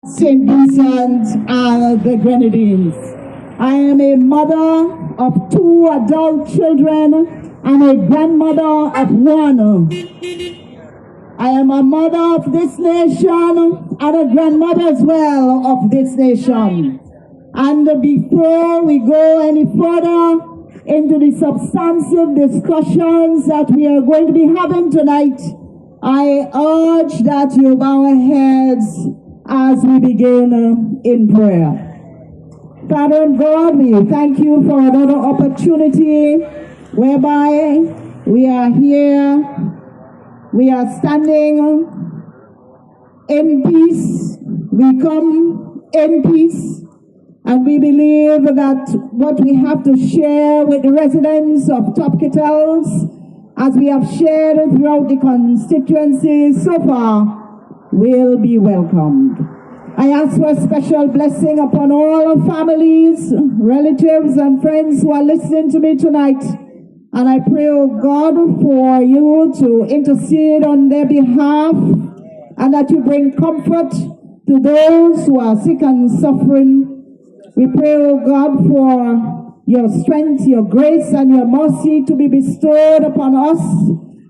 St. Vincent and the Grenadines. I am a mother of 2 adult children and a grandmother of 1. I am a mother of this nation and a grandmother as well of this nation. And before we go any further into the substantive discussions that we are going to be having tonight, I urge that you bow our heads as we begin in prayer. Father and God, we thank you for another opportunity whereby we are here, we are standing in peace, we come in peace, and we believe that what we have to share with the residents of Top Questelles, as we have shared throughout the constituency so far, will be welcomed. I ask for a special blessing upon all our families, relatives, and friends who are listening to me tonight. And I pray, oh God, for you to intercede on their behalf and that you bring comfort to those who are sick and suffering. We pray, oh God, for your strength, your grace, and your mercy to be bestowed upon us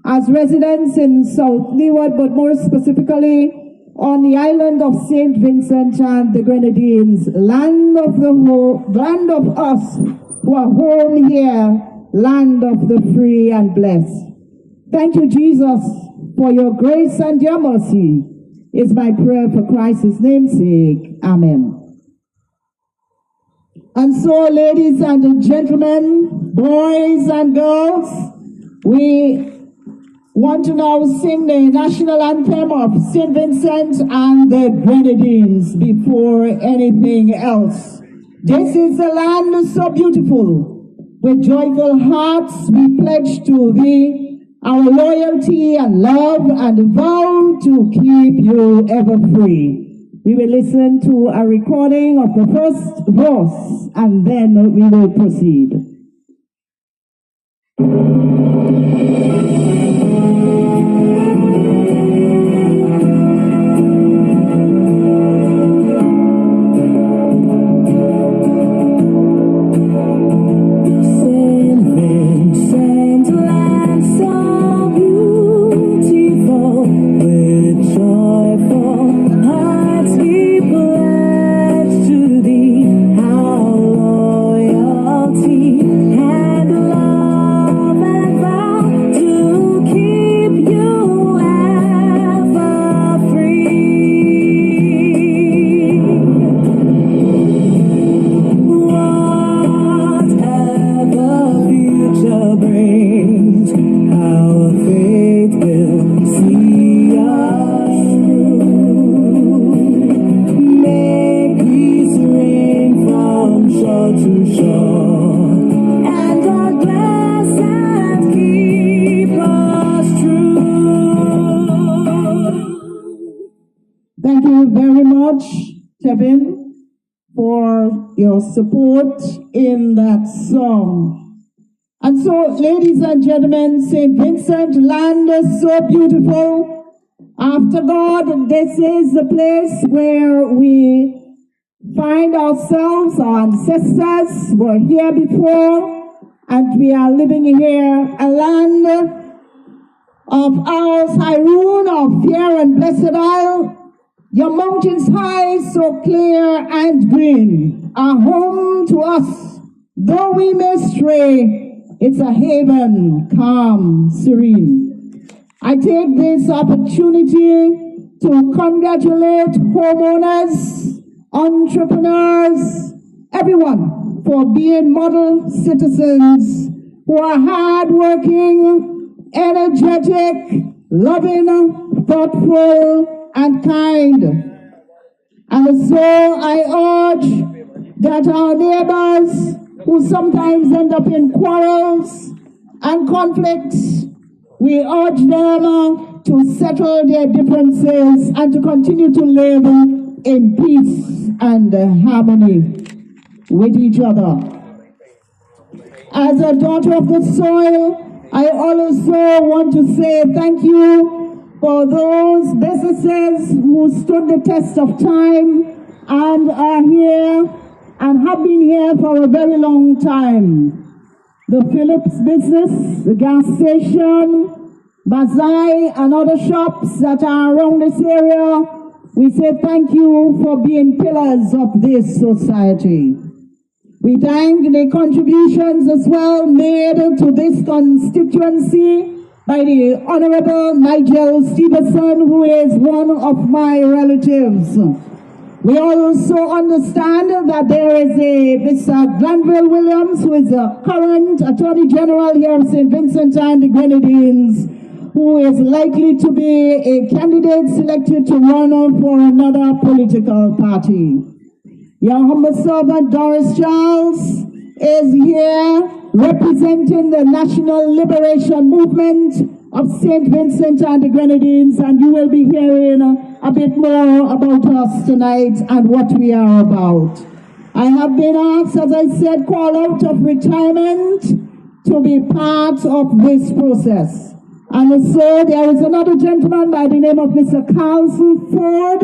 as residents in South Leeward, but more specifically on the island of St. Vincent and the Grenadines, land of us who are home here, land of the free and blessed. Thank you, Jesus, for your grace and your mercy, is my prayer for Christ's name's sake. Amen. And so, ladies and gentlemen, boys and girls, we want to now sing the national anthem of St. Vincent and the Grenadines before anything else. This is a land so beautiful. With joyful hearts, we pledge to thee our loyalty and love and vow to keep you ever free. We will listen to a recording of the first verse and then we will proceed. Thank you very much, Kevin, for your support in that song. And so, ladies and gentlemen, St. Vincent land is so beautiful. After God, this is the place where we find ourselves. Our ancestors were here before, and we are living here, a land of ours, Haroon, of fair and blessed isle. Your mountains high, so clear and green, are home to us. Though we may stray, it's a haven, calm, serene. I take this opportunity to congratulate homeowners, entrepreneurs, everyone for being model citizens who are hardworking, energetic, loving, thoughtful, and kind. And so I urge that our neighbors who sometimes end up in quarrels and conflicts, we urge them to settle their differences and to continue to live in peace and harmony with each other. As a daughter of the soil, I also want to say thank you for those businesses who stood the test of time and are here and have been here for a very long time. The Phillips business, the gas station, Bazai and other shops that are around this area, we say thank you for being pillars of this society. We thank the contributions as well made to this constituency by the Honorable Nigel Stevenson, who is one of my relatives. We also understand that there is a Mr. Glanville Williams, who is a current Attorney General here of St. Vincent and the Grenadines, who is likely to be a candidate selected to run for another political party. Your humble servant Doris Charles is here representing the National Liberation Movement of St. Vincent and the Grenadines, and you will be hearing a bit more about us tonight and what we are about. I have been asked, as I said, call out of retirement to be part of this process. And so there is another gentleman by the name of Mr. Carlson Ford,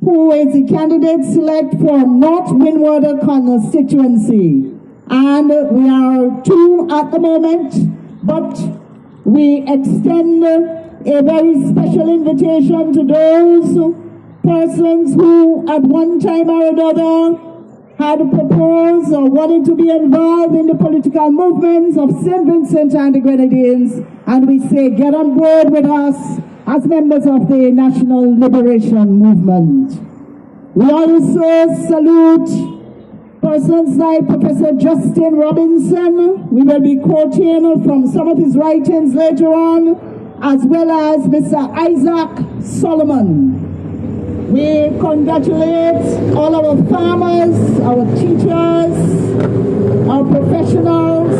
who is the candidate select for North Windward constituency. And we are two at the moment, but we extend a very special invitation to those persons who at one time or another had proposed or wanted to be involved in the political movements of St. Vincent and the Grenadines, and we say get on board with us as members of the National Liberation Movement. We also salute persons like Professor Justin Robinson. We will be quoting from some of his writings later on, as well as Mr. Isaac Solomon. We congratulate all our farmers, our teachers, our professionals,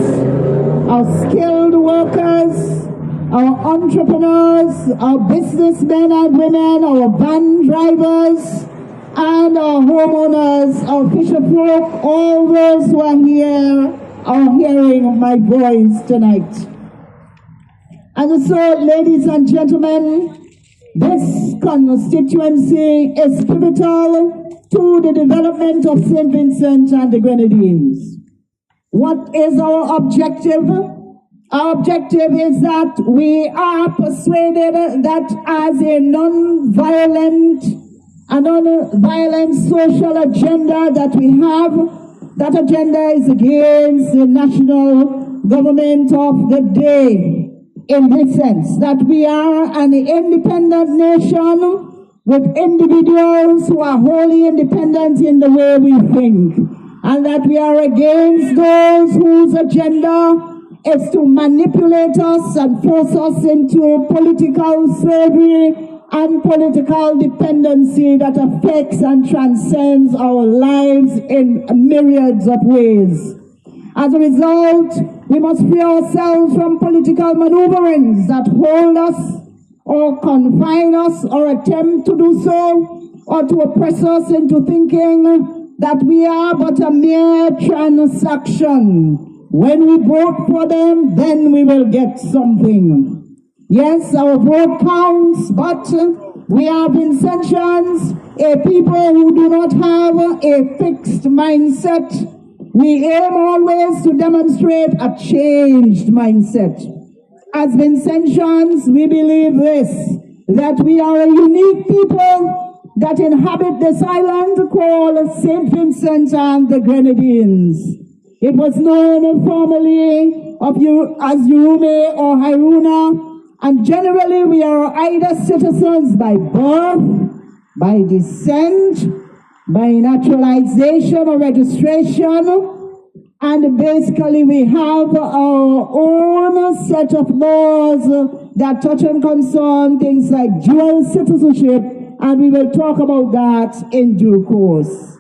our skilled workers, our entrepreneurs, our businessmen and women, our van drivers, and our homeowners, our fisherfolk, all those who are here are hearing my voice tonight. And so, ladies and gentlemen, this constituency is pivotal to the development of St. Vincent and the Grenadines. What is our objective? Our objective is that we are persuaded that as a non-violent social agenda that we have, that agenda is against the national government of the day. In this sense, that we are an independent nation with individuals who are wholly independent in the way we think, and that we are against those whose agenda is to manipulate us and force us into political slavery and political dependency that affects and transcends our lives in myriads of ways. As a result, we must free ourselves from political maneuverings that hold us or confine us or attempt to do so, or to oppress us into thinking that we are but a mere transaction. When we vote for them, then we will get something. Yes, our vote counts, but we are Vincentians, a people who do not have a fixed mindset. We aim always to demonstrate a changed mindset. As Vincentians, we believe this, that we are a unique people that inhabit this island called St. Vincent and the Grenadines. It was known formerly as Urume or Hairuna, and generally we are either citizens by birth, by descent, by naturalization or registration, and basically we have our own set of laws that touch and concern things like dual citizenship, and we will talk about that in due course.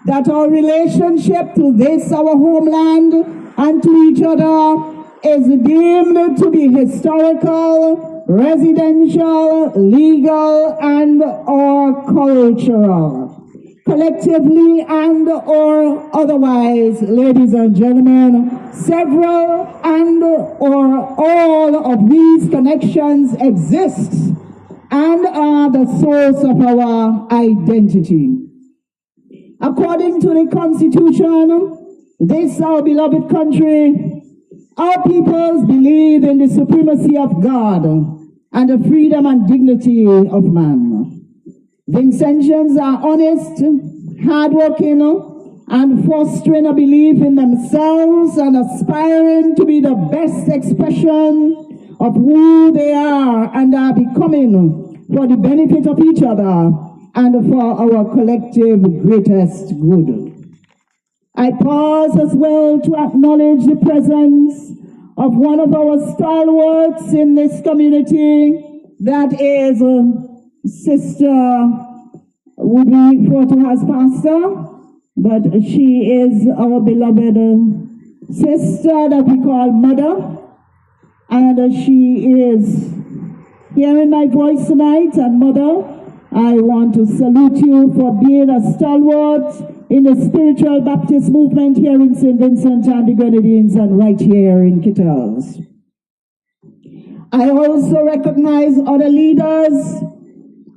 That our relationship to this, our homeland, and to each other is deemed to be historical, residential, legal, and or cultural. Collectively and or otherwise, ladies and gentlemen, several and or all of these connections exist and are the source of our identity. According to the Constitution, this our beloved country, our peoples believe in the supremacy of God and the freedom and dignity of man. Vincentians are honest, hardworking, and fostering a belief in themselves and aspiring to be the best expression of who they are and are becoming for the benefit of each other and for our collective greatest good. I pause as well to acknowledge the presence of one of our stalwarts in this community, that is Sister, would be referred to as Pastor, but she is our beloved sister that we call Mother, and she is hearing my voice tonight. And Mother, I want to salute you for being a stalwart in the spiritual Baptist movement here in St. Vincent and the Grenadines and right here in Questelles. I also recognize other leaders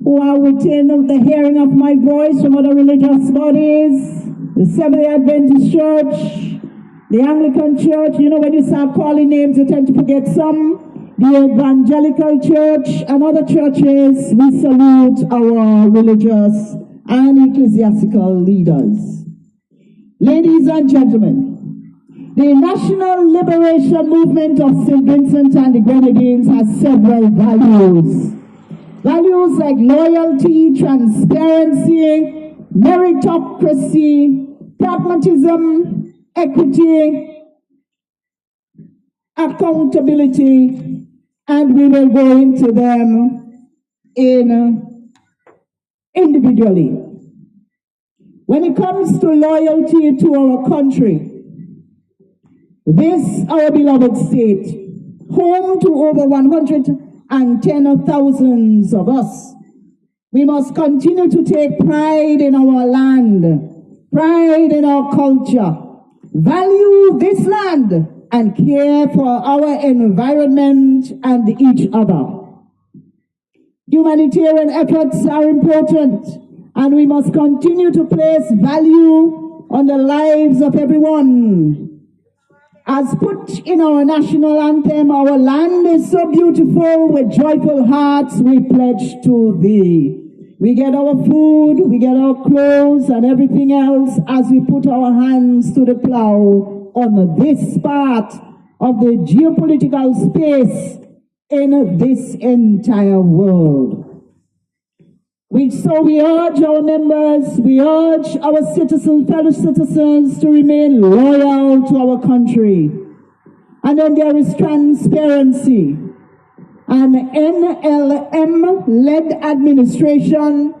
who are within the hearing of my voice from other religious bodies, the Seventh-day Adventist Church, the Anglican Church. You know, when you start calling names, you tend to forget some. The Evangelical Church and other churches. We salute our religious and ecclesiastical leaders. Ladies and gentlemen, the National Liberation Movement of St. Vincent and the Grenadines has several values. Values like loyalty, transparency, meritocracy, pragmatism, equity, accountability, and we will go into them individually. When it comes to loyalty to our country, this, our beloved state, home to over 110,000 of us, we must continue to take pride in our land, pride in our culture, value this land, and care for our environment and each other. Humanitarian efforts are important, and we must continue to place value on the lives of everyone. As put in our national anthem, our land is so beautiful, with joyful hearts we pledge to thee. We get our food, we get our clothes and everything else as we put our hands to the plow on this part of the geopolitical space in this entire world. So we urge our members, we urge our citizens, fellow citizens, to remain loyal to our country. And then there is transparency. An NLM-led administration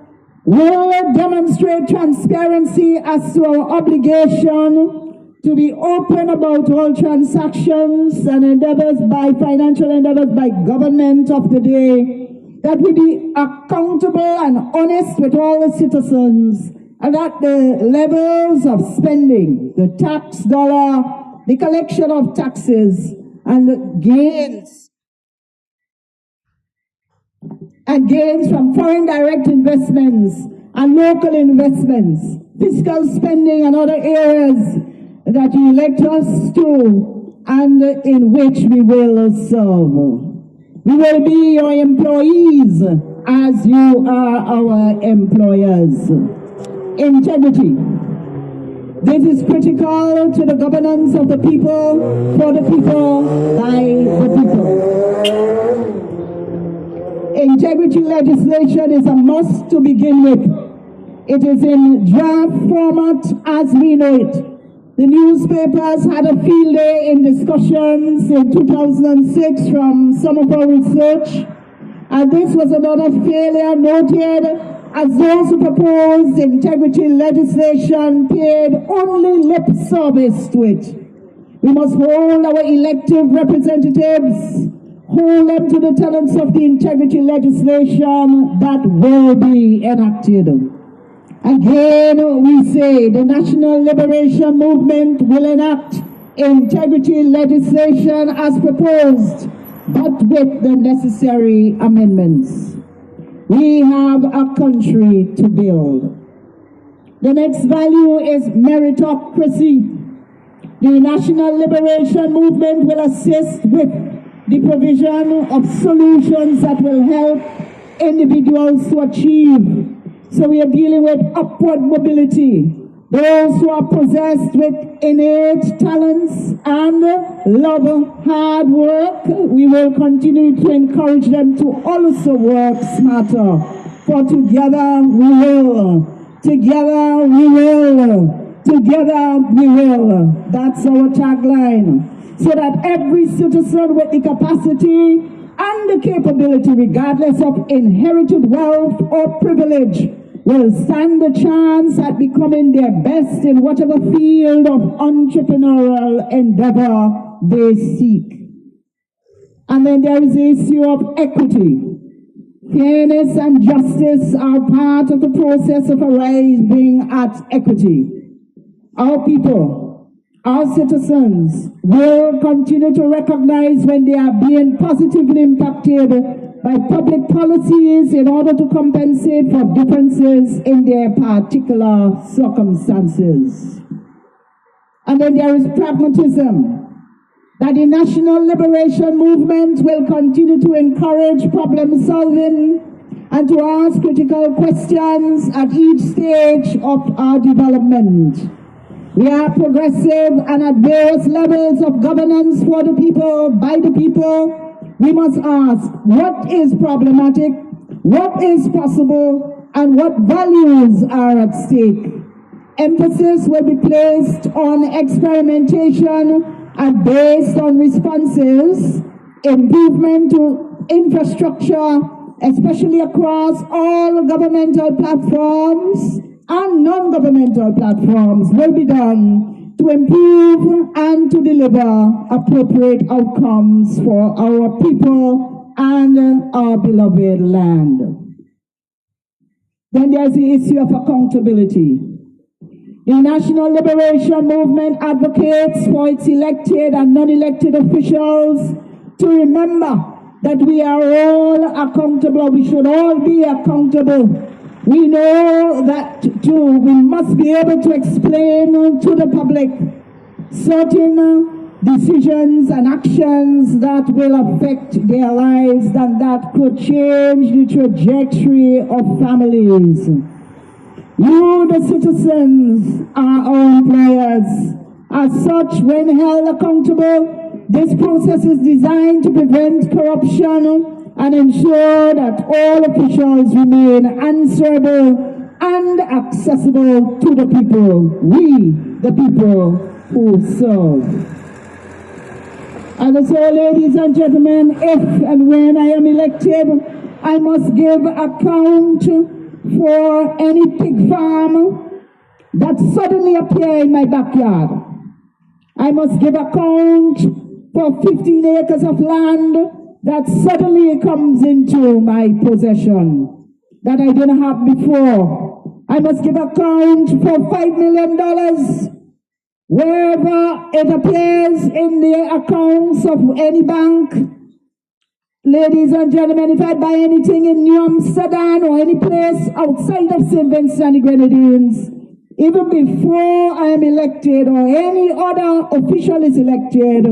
will demonstrate transparency as to our obligation to be open about all transactions and financial endeavors by government of the day, that we be accountable and honest with all the citizens, and that the levels of spending, the tax dollar, the collection of taxes, and the gains from foreign direct investments and local investments, fiscal spending and other areas that you elect us to and in which we will serve. We will be your employees as you are our employers. Integrity. This is critical to the governance of the people, for the people, by the people. Integrity legislation is a must to begin with. It is in draft format as we know it. The newspapers had a field day in discussions in 2006 from some of our research, and this was another failure noted, as those who proposed integrity legislation paid only lip service to it. We must hold our elected representatives, hold them to the tenets of the integrity legislation that will be enacted. Again, we say the National Liberation Movement will enact integrity legislation as proposed, but with the necessary amendments. We have a country to build. The next value is meritocracy. The National Liberation Movement will assist with the provision of solutions that will help individuals to achieve. So we are dealing with upward mobility. Those who are possessed with innate talents and love hard work, we will continue to encourage them to also work smarter. For together we will. Together we will. Together we will. That's our tagline. So that every citizen with the capacity and the capability, regardless of inherited wealth or privilege, will stand a chance at becoming their best in whatever field of entrepreneurial endeavor they seek. And then there is the issue of equity. Fairness and justice are part of the process of arriving at equity. Our people, our citizens, will continue to recognize when they are being positively impacted by public policies in order to compensate for differences in their particular circumstances. And then there is pragmatism, that the National Liberation Movement will continue to encourage problem solving and to ask critical questions at each stage of our development. We are progressive and at various levels of governance for the people, by the people. We must ask what is problematic, what is possible, and what values are at stake. Emphasis will be placed on experimentation and based on responses, improvement to infrastructure, especially across all governmental platforms and non-governmental platforms, will be done to improve and to deliver appropriate outcomes for our people and our beloved land. Then there's the issue of accountability. The National Liberation Movement advocates for its elected and non-elected officials to remember that we are all accountable. We should all be accountable. We know that too. We must be able to explain to the public certain decisions and actions that will affect their lives and that could change the trajectory of families. You, the citizens, are our employers. As such, when held accountable, this process is designed to prevent corruption and ensure that all officials remain answerable and accessible to the people, we, the people who serve. And so, ladies and gentlemen, if and when I am elected, I must give account for any pig farm that suddenly appears in my backyard. I must give account for 15 acres of land that suddenly comes into my possession that I didn't have before. I must give account for $5 million wherever it appears in the accounts of any bank. Ladies and gentlemen, if I buy anything in New Amsterdam or any place outside of St. Vincent and the Grenadines, even before I am elected or any other official is elected,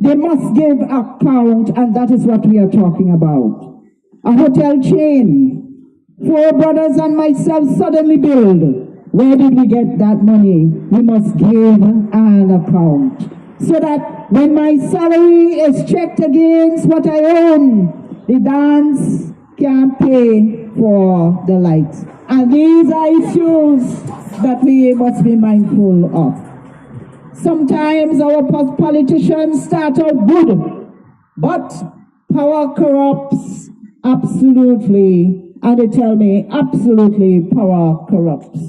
they must give account, and that is what we are talking about. A hotel chain, 4 brothers and myself suddenly build. Where did we get that money? We must give an account. So that when my salary is checked against what I own, the dance can pay for the lights. And these are issues that we must be mindful of. Sometimes our politicians start out good, but power corrupts absolutely. And they tell me absolutely power corrupts.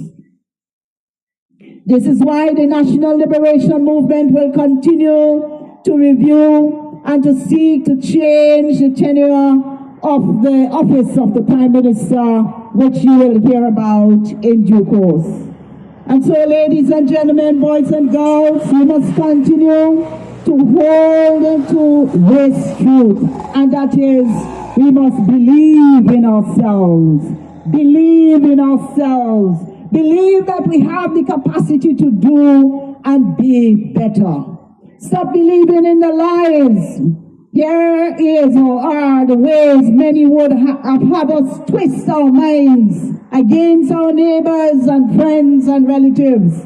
This is why the National Liberation Movement will continue to review and to seek to change the tenure of the office of the Prime Minister, which you will hear about in due course. And so, ladies and gentlemen, boys and girls, we must continue to hold to this truth, and that is We must believe in ourselves. Believe in ourselves. Believe that we have the capacity to do and be better. Stop believing in the lies. Here is or are the ways many would have us twist our minds against our neighbors and friends and relatives.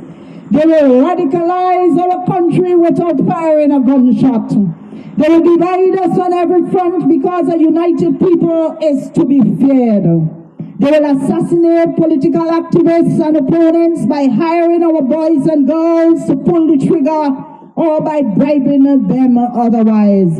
They will radicalize our country without firing a gunshot. They will divide us on every front because a united people is to be feared. They will assassinate political activists and opponents by hiring our boys and girls to pull the trigger or by bribing them otherwise.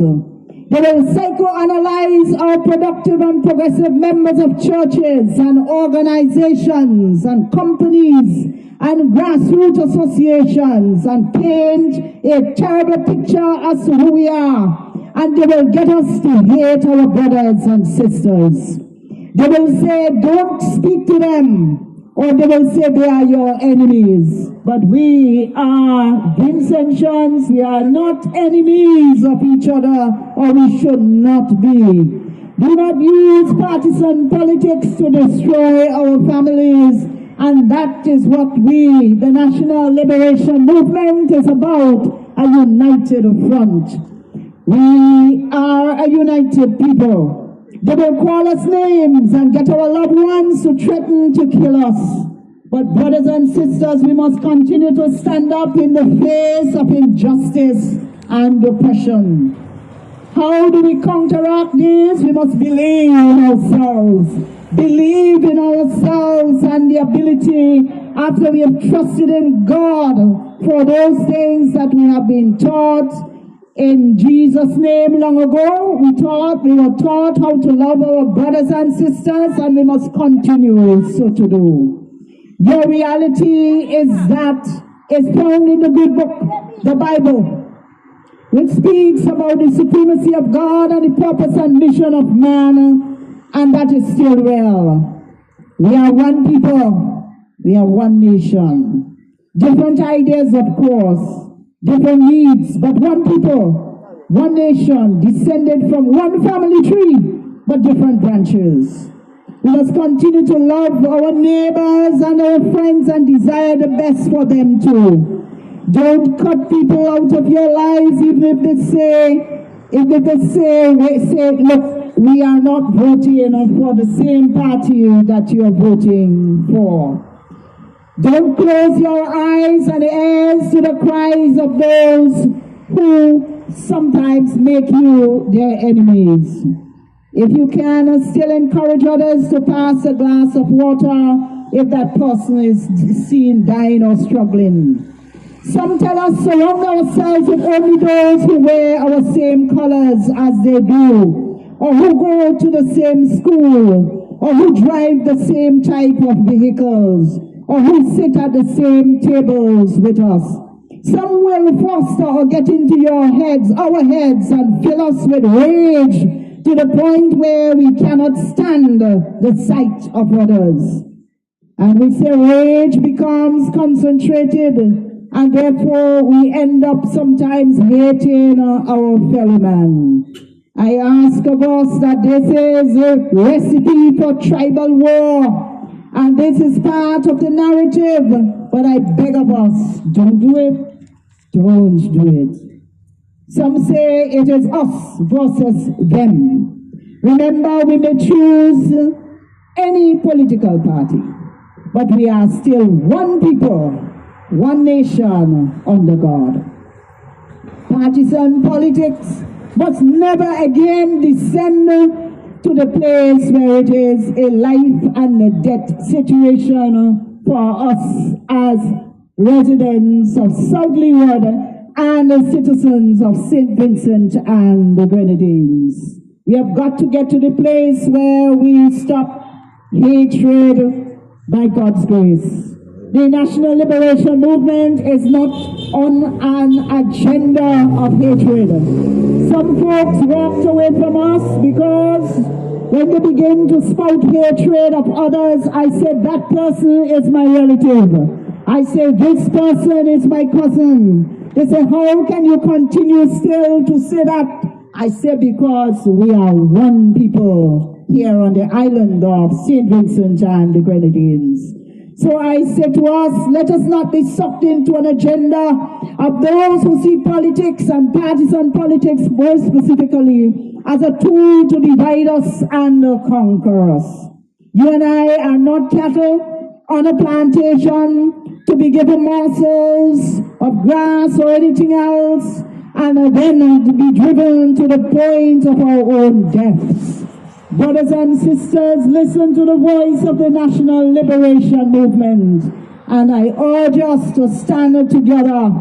They will psychoanalyze our productive and progressive members of churches and organizations and companies and grassroots associations and paint a terrible picture as to who we are. And they will get us to hate our brothers and sisters. They will say, don't speak to them, or they will say they are your enemies. But we are Vincentians, we are not enemies of each other, or we should not be. Do not use partisan politics to destroy our families, and that is what we, the National Liberation Movement, is about, a united front. We are a united people. They will call us names and get our loved ones to threaten to kill us. But brothers and sisters, we must continue to stand up in the face of injustice and oppression. How do we counteract this? We must believe in ourselves. Believe in ourselves and the ability, after we have trusted in God for those things that we have been taught. In Jesus' name, long ago, we were taught how to love our brothers and sisters, and we must continue so to do. Your reality is found in the good book, the Bible, which speaks about the supremacy of God and the purpose and mission of man, and that is still real. We are one people, we are one nation. Different ideas, of course, different needs, but one people, one nation, descended from one family tree, but different branches. We must continue to love our neighbors and our friends and desire the best for them too. Don't cut people out of your lives even if they say, look, we are not voting for the same party that you are voting for. Don't close your eyes and ears to the cries of those who sometimes make you their enemies. If you can, still encourage others to pass a glass of water if that person is seen dying or struggling. Some tell us surround ourselves with only those who wear our same colors as they do, or who go to the same school, or who drive the same type of vehicles, or who sit at the same tables with us. Some will foster or get into our heads, and fill us with rage to the point where we cannot stand the sight of others. And we say rage becomes concentrated, and therefore we end up sometimes hating our fellow man. I ask of us that this is a recipe for tribal war. And this is part of the narrative, but I beg of us, don't do it, don't do it. Some say it is us versus them. Remember, we may choose any political party, but we are still one people, one nation under God. Partisan politics must never again descend to the place where it is a life and a death situation for us as residents of South Leeward and citizens of St. Vincent and the Grenadines. We have got to get to the place where we stop hatred by God's grace. The National Liberation Movement is not on an agenda of hatred. Some folks walked away from us because when they begin to spout hatred of others, I said, that person is my relative. I say, this person is my cousin. They say, how can you continue still to say that I say because we are one people here on the island of St. Vincent and the Grenadines. So I say to us, let us not be sucked into an agenda of those who see politics and partisan politics more specifically as a tool to divide us and conquer us. You and I are not cattle on a plantation to be given morsels of grass or anything else and then to be driven to the point of our own deaths. Brothers and sisters, listen to the voice of the National Liberation Movement, and I urge us to stand together.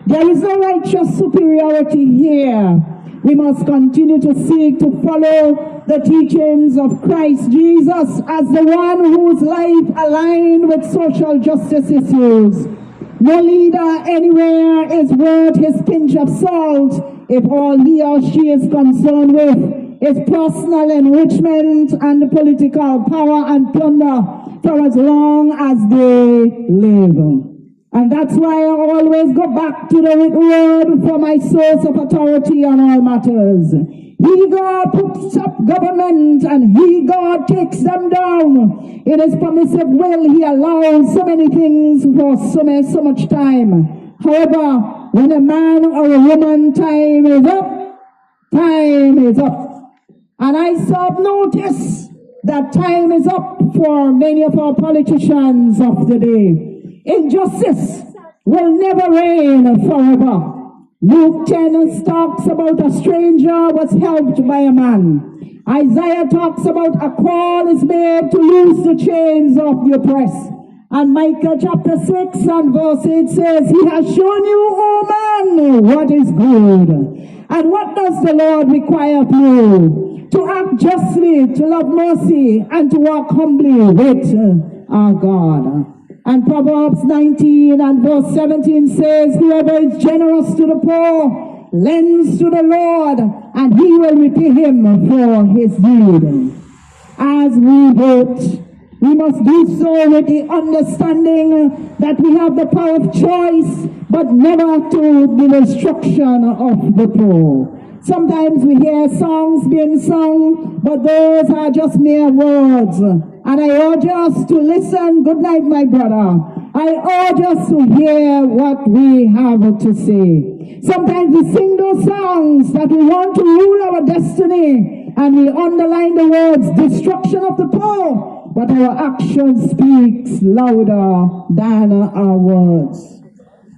There is no righteous superiority here. We must continue to seek to follow the teachings of Christ Jesus as the one whose life aligned with social justice issues. No leader anywhere is worth his pinch of salt if all he or she is concerned with is personal enrichment and political power and plunder for as long as they live. And that's why I always go back to the written word for my source of authority on all matters. He, God, puts up government and He, God, takes them down. In His permissive will, He allows so many things for so much time. However, when a man or a woman time is up, time is up. And I serve notice that time is up for many of our politicians of the day. Injustice will never reign forever. Luke 10 talks about a stranger was helped by a man. Isaiah talks about a call is made to loose the chains of the oppressed. And Micah chapter 6 and verse 8 says, He has shown you, O man, what is good. And what does the Lord require of you? To act justly, to love mercy, and to walk humbly with our God. And Proverbs 19 and verse 17 says, Whoever is generous to the poor lends to the Lord, and He will repay him for his deed. As we vote, we must do so with the understanding that we have the power of choice, but never to the destruction of the poor. Sometimes we hear songs being sung, but those are just mere words. And I urge us to listen. Good night, my brother. I urge us to hear what we have to say. Sometimes we sing those songs that we want to rule our destiny, and we underline the words, destruction of the poor, but our action speaks louder than our words.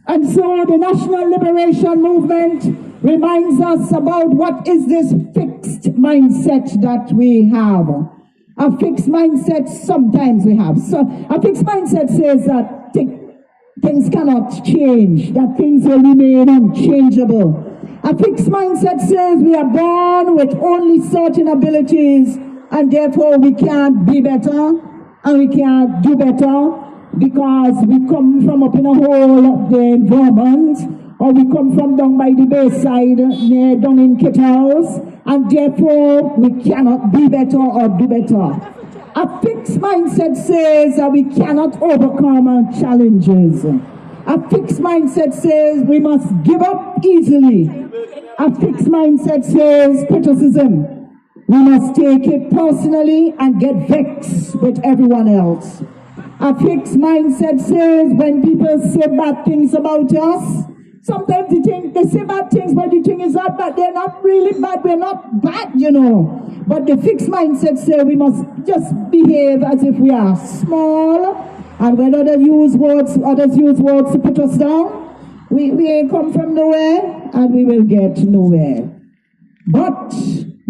And so the National Liberation Movement reminds us about what is this fixed mindset that we have. A fixed mindset sometimes we have. So a fixed mindset says that things cannot change, that things will remain unchangeable. A fixed mindset says we are born with only certain abilities and therefore we can't be better and we can't do better because we come from up in a hole of the environment, or we come from down by the bayside, down in Questelles, and therefore we cannot be better or do better. A fixed mindset says that we cannot overcome challenges. A fixed mindset says we must give up easily. A fixed mindset says criticism. We must take it personally and get vexed with everyone else. A fixed mindset says when people say bad things about us, sometimes they say bad things, but the thing is not bad. They're not really bad. We're not bad, you know. But the fixed mindset says we must just behave as if we are small. And when others use words to put us down, we come from nowhere and we will get nowhere. But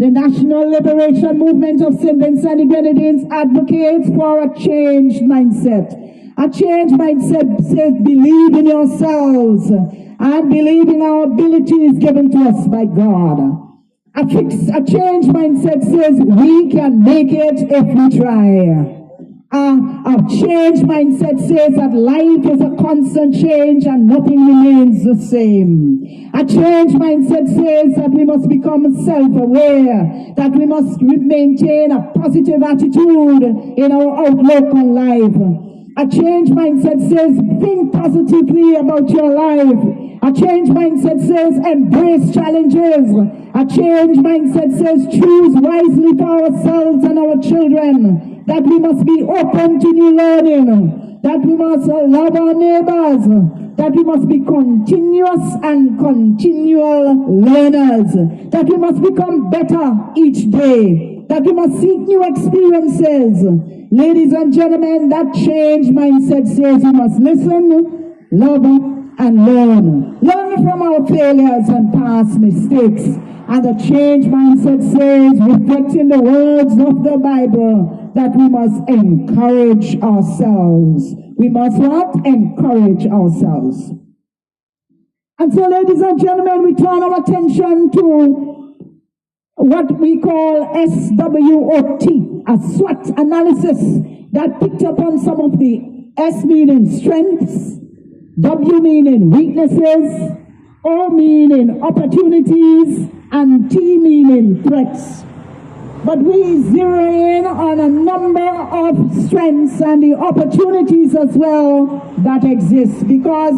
the National Liberation Movement of St. Vincent and the Grenadines advocates for a changed mindset. A changed mindset says believe in yourselves and believe in our abilities given to us by God. A changed mindset says we can make it if we try. A changed mindset says that life is a constant change and nothing remains the same. A changed mindset says that we must become self-aware, that we must maintain a positive attitude in our outlook on life. A changed mindset says think positively about your life A change mindset says embrace challenges. A change mindset says choose wisely for ourselves and our children. That we must be open to new learning. That we must love our neighbors. That we must be continuous and continual learners. That we must become better each day. That we must seek new experiences. Ladies and gentlemen, that change mindset says we must listen, love, and learn. Learn from our failures and past mistakes. And the change mindset says, reflecting the words of the Bible, that we must encourage ourselves. We must what? Encourage ourselves. And so, ladies and gentlemen, we turn our attention to what we call SWOT, a SWOT analysis that picked up on some of the S meaning strengths, W meaning weaknesses, O meaning opportunities, and T meaning threats. But we zero in on a number of strengths and the opportunities as well that exist, because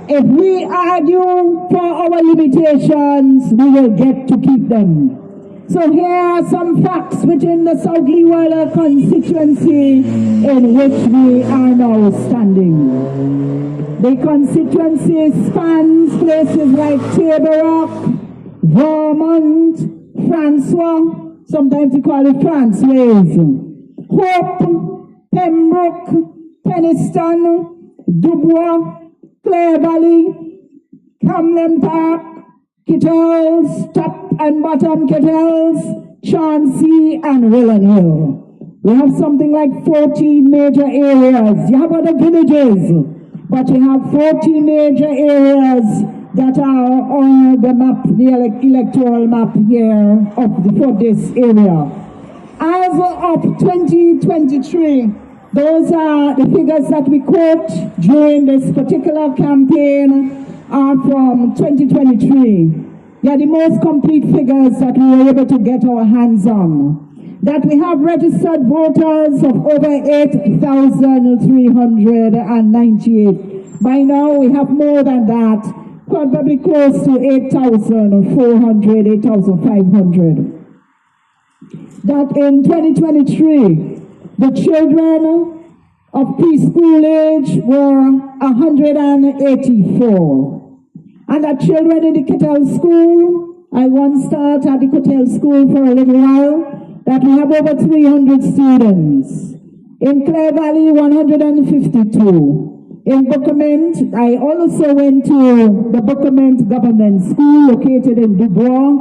if we argue for our limitations, we will get to keep them. So here are some facts within the South Leeward constituency in which we are now standing. The constituency spans places like Table Rock, Vermont, Francois, sometimes we call it Francoise, Hope, Pembroke, Penniston, Dubois, Clare Valley, Camden Park, Questelles, Top and Bottom Questelles, Chauncey, and Willen Hill. We have something like 14 major areas. You have other villages, but you have 14 major areas that are on the map, the electoral map here for this area. As of 2023, those are the figures that we quote during this particular campaign are from 2023. They are the most complete figures that we were able to get our hands on. That we have registered voters of over 8,398. By now we have more than that, probably close to 8,400, 8,500. That in 2023, the children of preschool age were 184. And the children in the Questelles school, I once taught at the Questelles school for a little while, that we have over 300 students. In Clare Valley, 152. In Bookament, I also went to the Bookament Government School located in Dubois.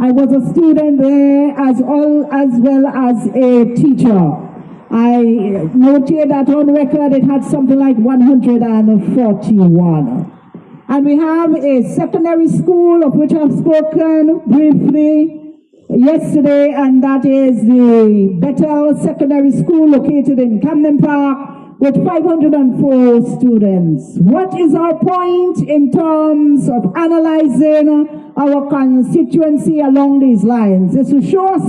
I was a student there as well as a teacher. I noted that on record it had something like 141. And we have a secondary school of which I've spoken briefly yesterday, and that is the Bethel Secondary School located in Camden Park with 504 students. What is our point in terms of analyzing our constituency along these lines? It's to show us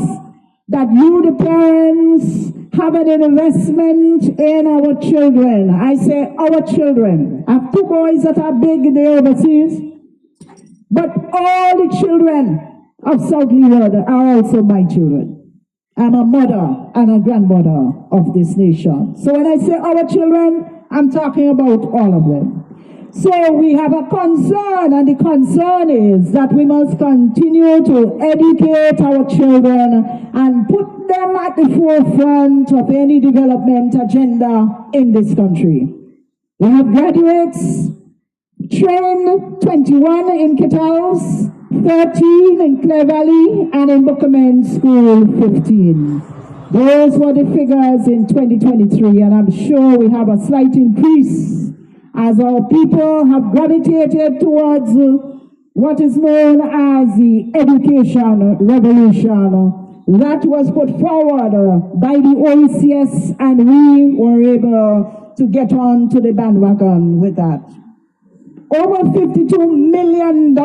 that you, the parents, have an investment in our children. I say our children. I have two boys that are big in the overseas, but all the children of South Leeward are also my children. I'm a mother and a grandmother of this nation. So when I say our children, I'm talking about all of them. So we have a concern, and the concern is that we must continue to educate our children and put them at the forefront of any development agenda in this country. We have graduates trained, 21 in Questelles, 13 in Clare Valley, and in Bookament School, 15. Those were the figures in 2023, and I'm sure we have a slight increase as our people have gravitated towards what is known as the education revolution that was put forward by the OECS, and we were able to get on to the bandwagon with that. Over $52 million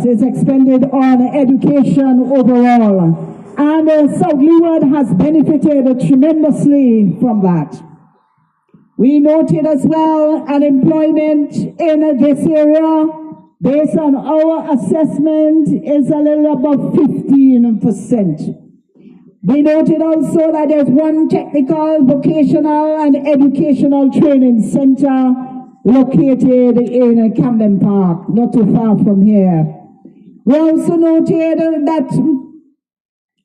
is expended on education overall, and South Leeward has benefited tremendously from that. We noted as well unemployment in this area based on our assessment, is a little above 15%. We noted also that there's one technical, vocational, and educational training center located in Camden Park, not too far from here. We also noted that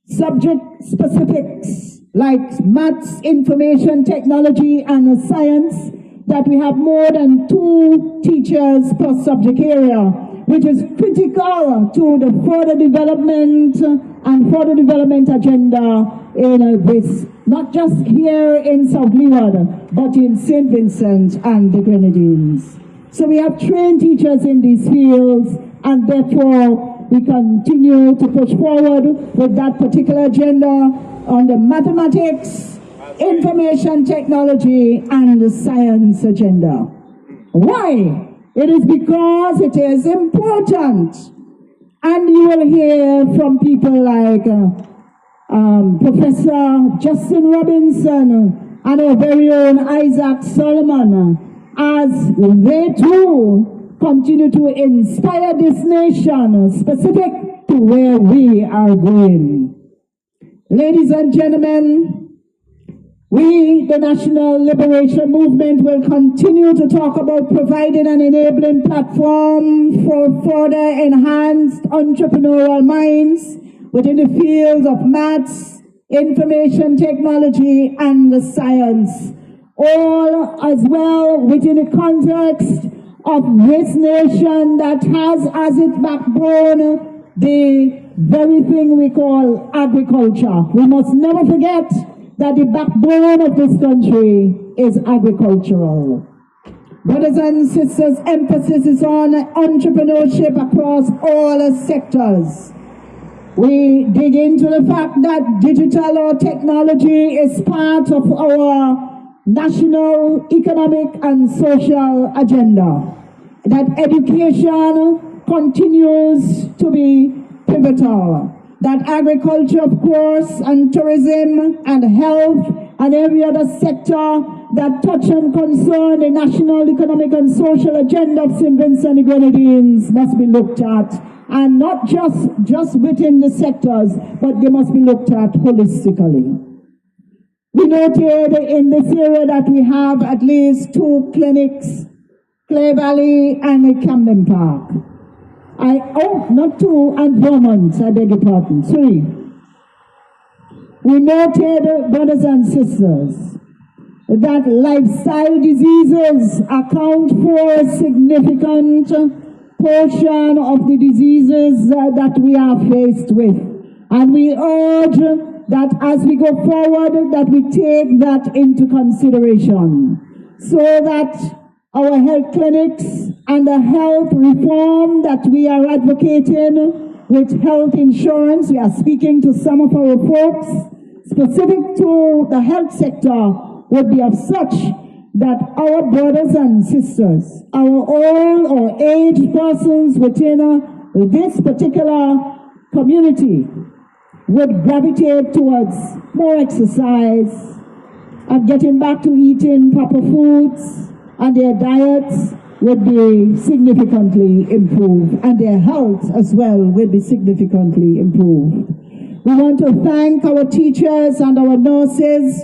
subject specifics like maths, information technology, and science, that we have more than 2 teachers per subject area, which is critical to the further development agenda in this, not just here in South Leeward, but in St. Vincent and the Grenadines. So we have trained teachers in these fields, and therefore we continue to push forward with that particular agenda on the mathematics, information technology, and the science agenda. Why? It is because it is important. And you will hear from people like Professor Justin Robinson and our very own Isaac Solomon, as they too continue to inspire this nation specific to where we are going. Ladies and gentlemen, we, the National Liberation Movement, will continue to talk about providing an enabling platform for further enhanced entrepreneurial minds within the fields of maths, information technology, and the science, all as well within the context of this nation that has as its backbone the very thing we call agriculture. We must never forget that the backbone of this country is agricultural. Brothers and sisters, emphasis is on entrepreneurship across all sectors. We dig into the fact that digital or technology is part of our national, economic, and social agenda. That education continues to be pivotal. That agriculture, of course, and tourism, and health, and every other sector that touch and concern the national, economic, and social agenda of St. Vincent and the Grenadines must be looked at, and not just within the sectors, but they must be looked at holistically. We noted in this area that we have at least 2 clinics, Clay Valley and Camden Park. Not 2, and Vermont, I beg your pardon, 3. We noted, brothers and sisters, that lifestyle diseases account for a significant portion of the diseases that we are faced with. And we urge that as we go forward, that we take that into consideration, so that our health clinics and the health reform that we are advocating with health insurance, we are speaking to some of our folks specific to the health sector, would be of such that our brothers and sisters, our old or aged persons within this particular community would gravitate towards more exercise and getting back to eating proper foods, and their diets would be significantly improved, and their health as well will be significantly improved. We want to thank our teachers and our nurses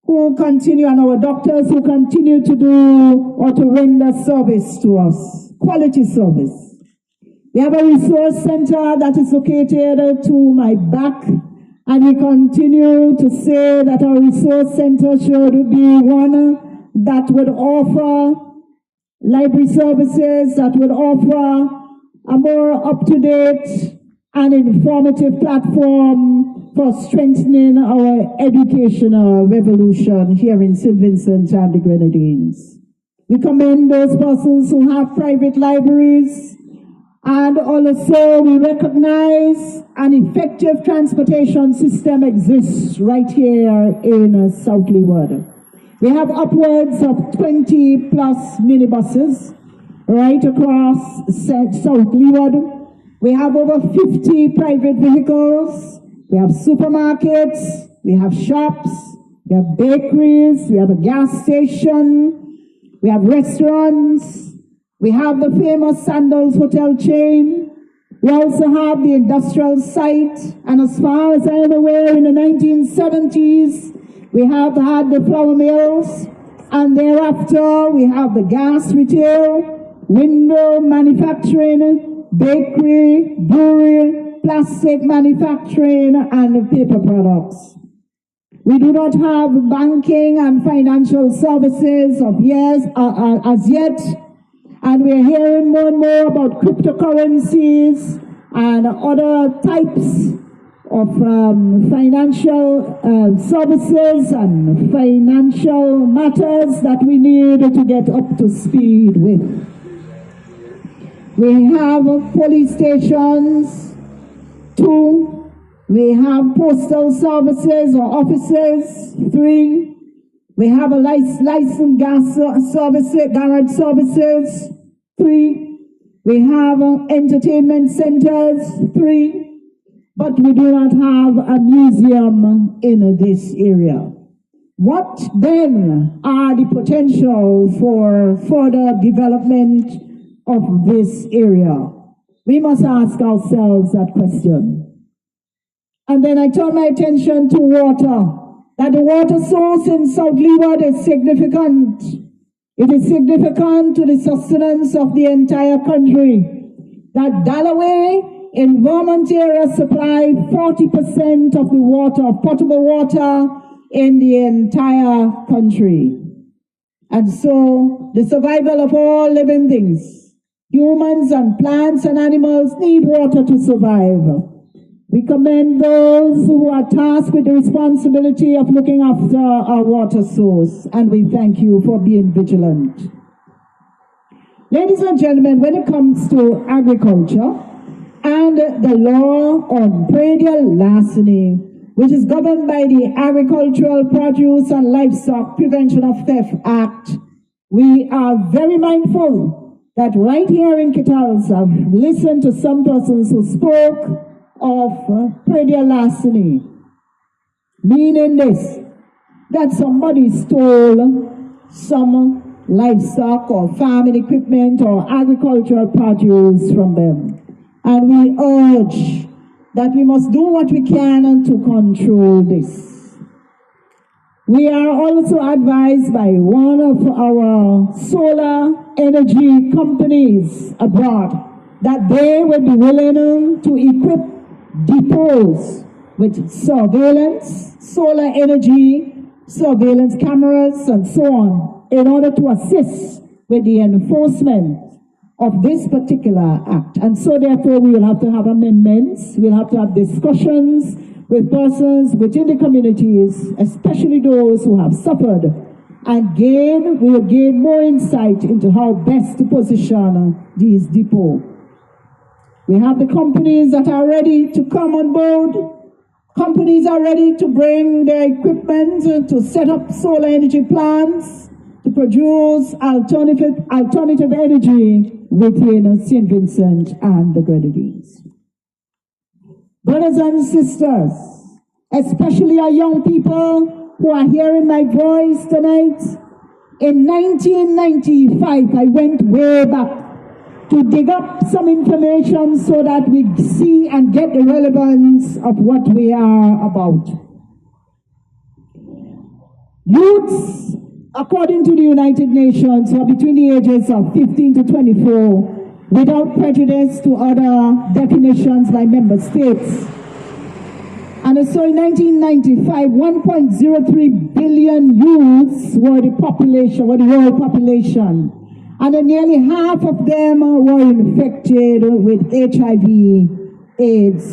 who continue, and our doctors who continue to do or to render service to us, quality service. We have a resource center that is located to my back, and we continue to say that our resource center should be one that would offer library services, that would offer a more up-to-date and informative platform for strengthening our educational revolution here in St. Vincent and the Grenadines. We commend those persons who have private libraries, and also we recognize an effective transportation system exists right here in South Leeward. We have upwards of 20 plus minibuses right across South Leeward. We have over 50 private vehicles. We have supermarkets. We have shops. We have bakeries. We have a gas station. We have restaurants. We have the famous Sandals Hotel chain. We also have the industrial site. And as far as I am aware, in the 1970s, we have had the flour mills. And thereafter, we have the gas retail, window manufacturing, bakery, brewery, plastic manufacturing, and paper products. We do not have banking and financial services as yet. And we're hearing more and more about cryptocurrencies and other types of financial services and financial matters that we need to get up to speed with. We have police stations, 2. We have postal services or offices, 3. We have a licensed gas garage services, 3. We have entertainment centers, 3. But we do not have a museum in this area. What then are the potential for further development of this area? We must ask ourselves that question. And then I turn my attention to water. That the water source in South Leeward is significant. It is significant to the sustenance of the entire country. That Dalloway in Vermont area supply 40% of the water, of potable water in the entire country. And so the survival of all living things, humans and plants and animals, need water to survive. We commend those who are tasked with the responsibility of looking after our water source, and we thank you for being vigilant. Ladies and gentlemen, when it comes to agriculture and the law on predial larceny, which is governed by the Agricultural Produce and Livestock Prevention of Theft Act, we are very mindful that right here in Questelles, I've listened to some persons who spoke of predial larceny, meaning this, that somebody stole some livestock or farming equipment or agricultural produce from them. And we urge that we must do what we can to control this. We are also advised by one of our solar energy companies abroad that they will be willing to equip depots with surveillance, solar energy, surveillance cameras, and so on, in order to assist with the enforcement of this particular act. And so therefore we will have to have amendments, we'll have to have discussions with persons within the communities, especially those who have suffered, and we will gain more insight into how best to position these depots. We have the companies that are ready to come on board. Companies are ready to bring their equipment to set up solar energy plants to produce alternative energy within St. Vincent and the Grenadines. Brothers and sisters, especially our young people who are hearing my voice tonight, in 1995, I went way back to dig up some information so that we see and get the relevance of what we are about. Youths, according to the United Nations, are between the ages of 15 to 24, without prejudice to other definitions by member states. And so in 1995, 1.03 billion youths were the population, were the world population. And nearly half of them were infected with HIV/AIDS.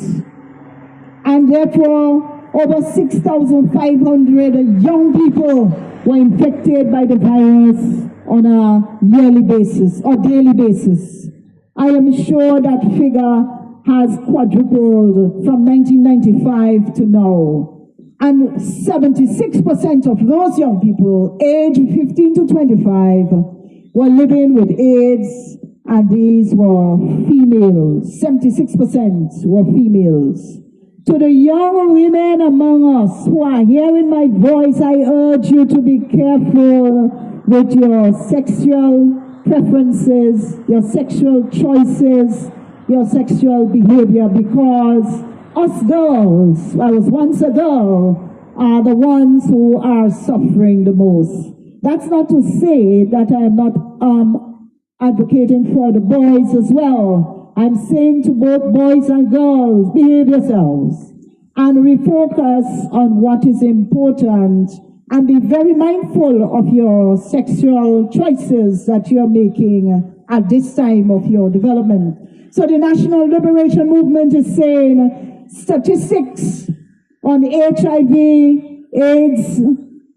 And therefore, over 6,500 young people were infected by the virus on a yearly basis or daily basis. I am sure that figure has quadrupled from 1995 to now. And 76% of those young people, aged 15 to 25, were living with AIDS, and these were females. 76% were females. To the young women among us who are hearing my voice, I urge you to be careful with your sexual preferences, your sexual choices, your sexual behavior, because us girls, I was once a girl, are the ones who are suffering the most. That's not to say that I am not advocating for the boys as well. I'm saying to both boys and girls, behave yourselves and refocus on what is important and be very mindful of your sexual choices that you're making at this time of your development. So the National Liberation Movement is saying statistics on HIV, AIDS,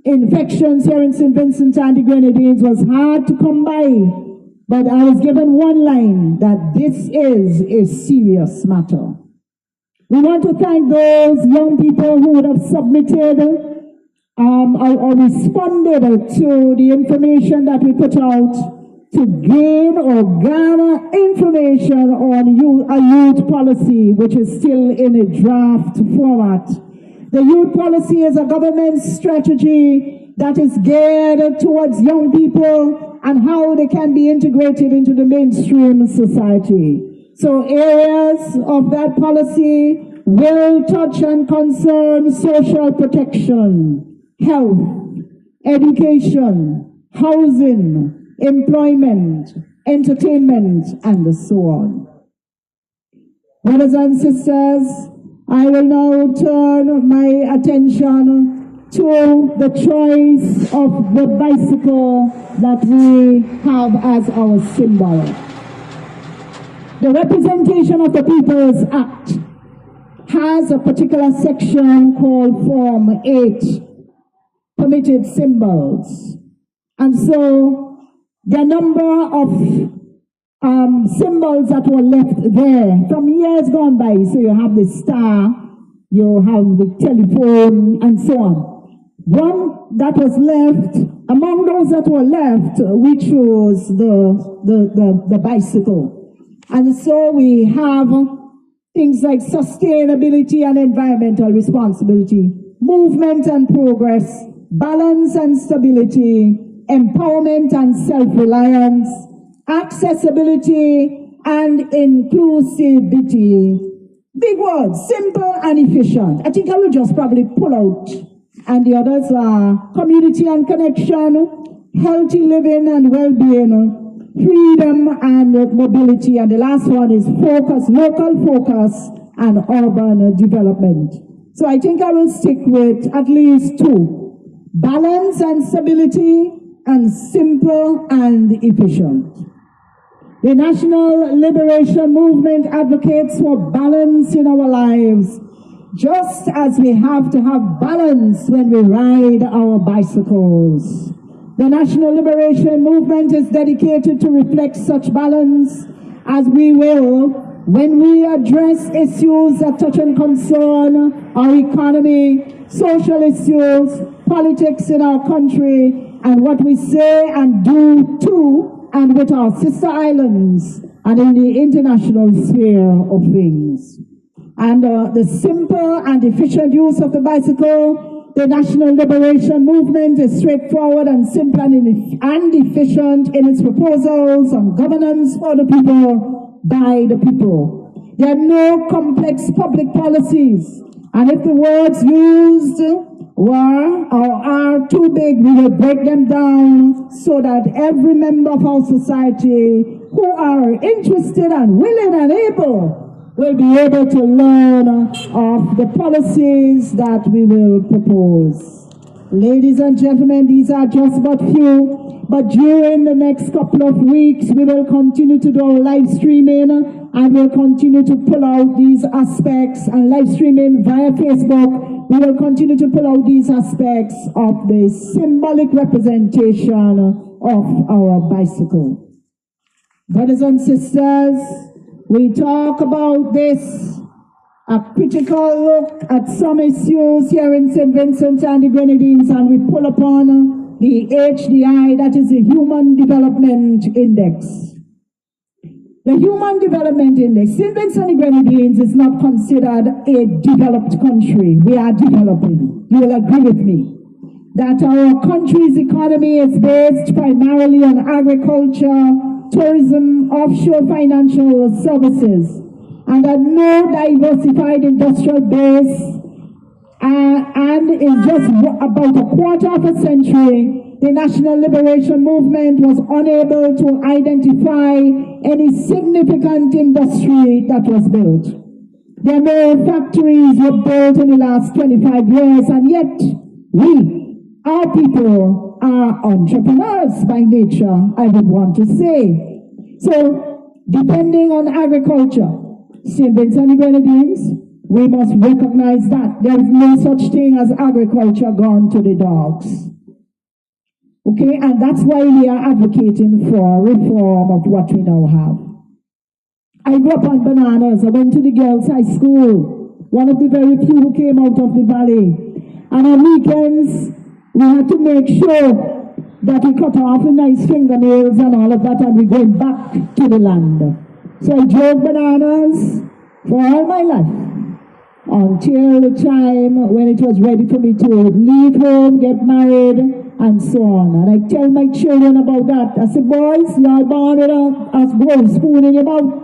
infections here in St. Vincent and the Grenadines was hard to come by, but I was given one line that this is a serious matter. We want to thank those young people who would have submitted or responded to the information that we put out to gain or garner information on a youth policy, which is still in a draft format. The youth policy is a government strategy that is geared towards young people and how they can be integrated into the mainstream society. So areas of that policy will touch and concern social protection, health, education, housing, employment, entertainment, and so on. Brothers and sisters, I will now turn my attention to the choice of the bicycle that we have as our symbol. The Representation of the People's Act has a particular section called Form 8, Permitted Symbols. And so the number of symbols that were left there from years gone by. So you have the star, you have the telephone, and so on. One that was left, among those that were left, we chose the bicycle. And so we have things like sustainability and environmental responsibility, movement and progress, balance and stability, empowerment and self-reliance, accessibility and inclusivity. Big words, simple and efficient. I think I will just probably pull out. And the others are community and connection, healthy living and well-being, freedom and mobility. And the last one is focus, local focus and urban development. So I think I will stick with at least two: balance and stability, and simple and efficient. The National Liberation Movement advocates for balance in our lives, just as we have to have balance when we ride our bicycles. The National Liberation Movement is dedicated to reflect such balance as we will when we address issues that touch and concern our economy, social issues, politics in our country, and what we say and do to and with our sister islands and in the international sphere of things. And the simple and efficient use of the bicycle, the National Liberation Movement is straightforward and simple and efficient in its proposals on governance for the people, by the people. There are no complex public policies, and if the words used were or are too big, we will break them down so that every member of our society who are interested and willing and able will be able to learn of the policies that we will propose. Ladies and gentlemen, these are just but few, but during the next couple of weeks, we will continue to do our live streaming and we'll continue to pull out these aspects and live streaming via Facebook. We will continue to pull out these aspects of the symbolic representation of our bicycle. Brothers and sisters, we talk about this, a critical look at some issues here in St. Vincent and the Grenadines, and we pull upon the HDI, that is the Human Development Index. The Human Development Index, St. Vincent and the Grenadines is not considered a developed country. We are developing. You will agree with me. that our country's economy is based primarily on agriculture, tourism, offshore financial services, and that no diversified industrial base, and in just about a quarter of a century, the National Liberation Movement was unable to identify any significant industry that was built. There are no factories were built in the last 25 years, and yet our people are entrepreneurs by nature, I would want to say. So, depending on agriculture, St. Vincent and the Grenadines, we must recognize that there is no such thing as agriculture gone to the dogs. Okay, and that's why we are advocating for reform of what we now have. I grew up on bananas. I went to the girls' high school, one of the very few who came out of the valley. And on weekends, we had to make sure that we cut off the nice fingernails and all of that, and we go back to the land. So I drove bananas for all my life, until the time when it was ready for me to leave home, get married, and so on. And I tell my children about that. I said, boys, you're born with a gold spoon in your mouth,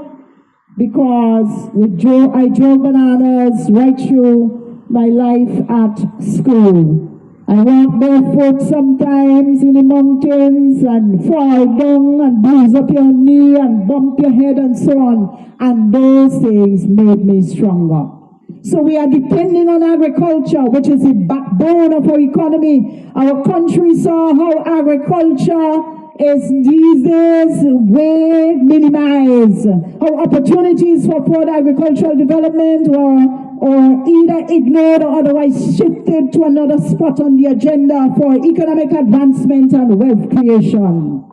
because I drove bananas right through my life at school. I walk barefoot sometimes in the mountains and fall down and bruise up your knee and bump your head and so on. And those things made me stronger. So we are depending on agriculture, which is the backbone of our economy. Our country saw how agriculture is these days way minimized. How opportunities for further agricultural development or either ignored or otherwise shifted to another spot on the agenda for economic advancement and wealth creation.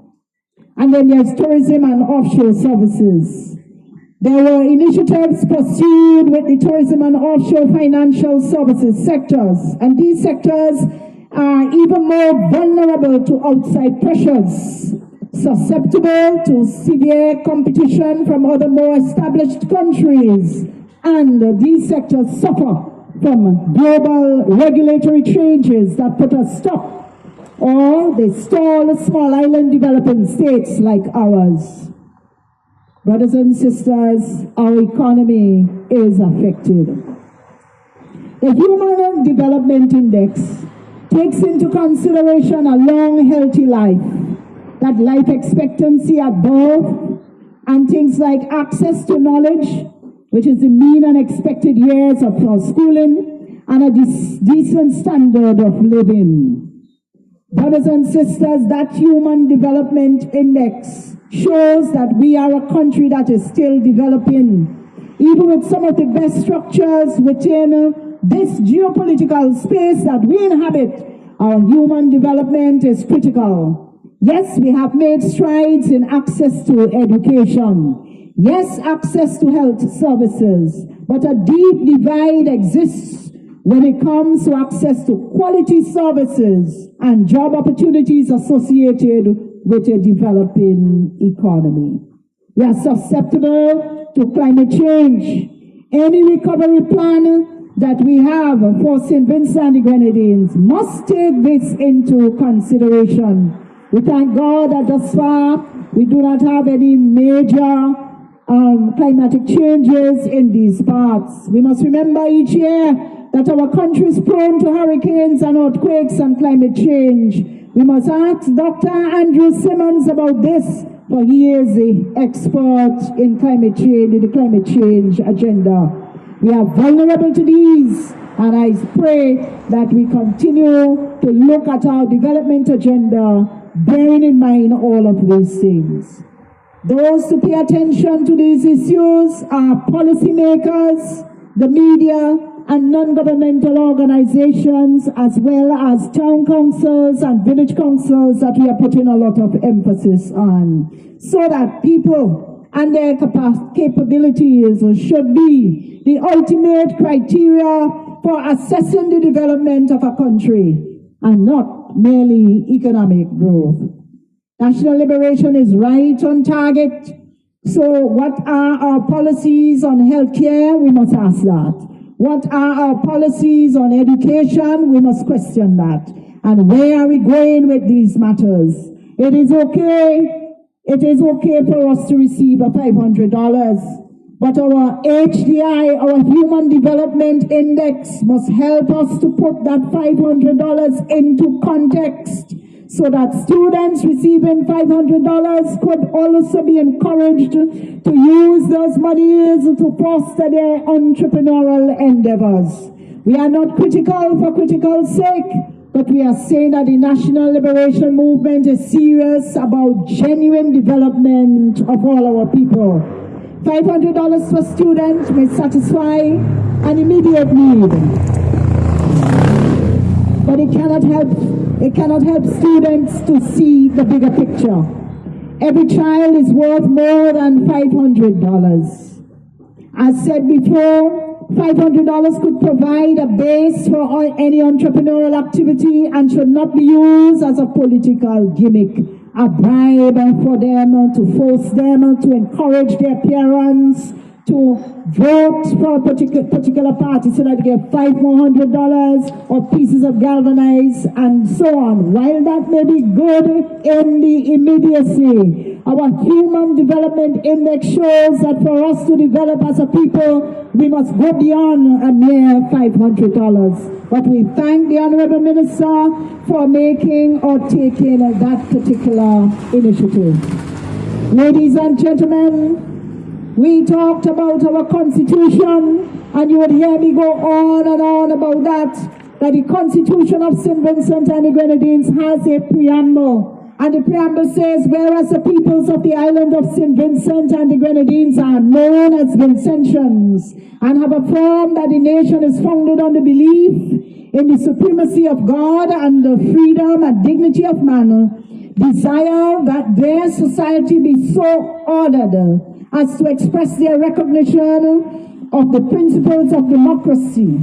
And then there's tourism and offshore services. There were initiatives pursued with the tourism and offshore financial services sectors, and these sectors are even more vulnerable to outside pressures, susceptible to severe competition from other more established countries, and these sectors suffer from global regulatory changes that put a stop or they stall small island developing states like ours. Brothers and sisters, our economy is affected. The Human Development Index takes into consideration a long, healthy life, that life expectancy at birth, and things like access to knowledge, which is the mean and expected years of schooling, and a decent standard of living. Brothers and sisters, that Human Development Index shows that we are a country that is still developing, even with some of the best structures within this geopolitical space that we inhabit. Our human development is critical. Yes, we have made strides in access to education. Yes, access to health services, but a deep divide exists when it comes to access to quality services and job opportunities associated with a developing economy. We are susceptible to climate change. Any recovery plan that we have for St. Vincent and the Grenadines must take this into consideration. We thank God that thus far we do not have any major climatic changes in these parts. We must remember each year that our country is prone to hurricanes and earthquakes and climate change. We must ask Dr. Andrew Simmons about this, for he is the expert in climate change, in the climate change agenda. We are vulnerable to these, and I pray that we continue to look at our development agenda, bearing in mind all of these things. Those to pay attention to these issues are policymakers, the media, and non-governmental organizations, as well as town councils and village councils that we are putting a lot of emphasis on, so that people and their capabilities should be the ultimate criteria for assessing the development of a country, and not merely economic growth. National liberation is right on target. So what are our policies on healthcare? We must ask that. What are our policies on education? We must question that. And where are we going with these matters? It is okay for us to receive a $500. But our HDI, our Human Development Index, must help us to put that $500 into context so that students receiving $500 could also be encouraged to use those monies to foster their entrepreneurial endeavors. We are not critical for critical sake, but we are saying that the National Liberation Movement is serious about genuine development of all our people. $500 per student may satisfy an immediate need, but it cannot help students to see the bigger picture. Every child is worth more than $500. As said before, $500 could provide a base for any entrepreneurial activity and should not be used as a political gimmick, a bribe for them, to force them to encourage their parents to vote for a particular party so that they get $500 more or pieces of galvanized and so on. While that may be good in the immediacy, our Human Development Index shows that for us to develop as a people, we must go beyond a mere $500. But we thank the Honorable Minister for making or taking that particular initiative. Ladies and gentlemen, we talked about our Constitution, and you would hear me go on and on about that the Constitution of St. Vincent and the Grenadines has a preamble. And the preamble says, whereas the peoples of the island of St. Vincent and the Grenadines are known as Vincentians and have affirmed that the nation is founded on the belief in the supremacy of God and the freedom and dignity of man, desire that their society be so ordered as to express their recognition of the principles of democracy,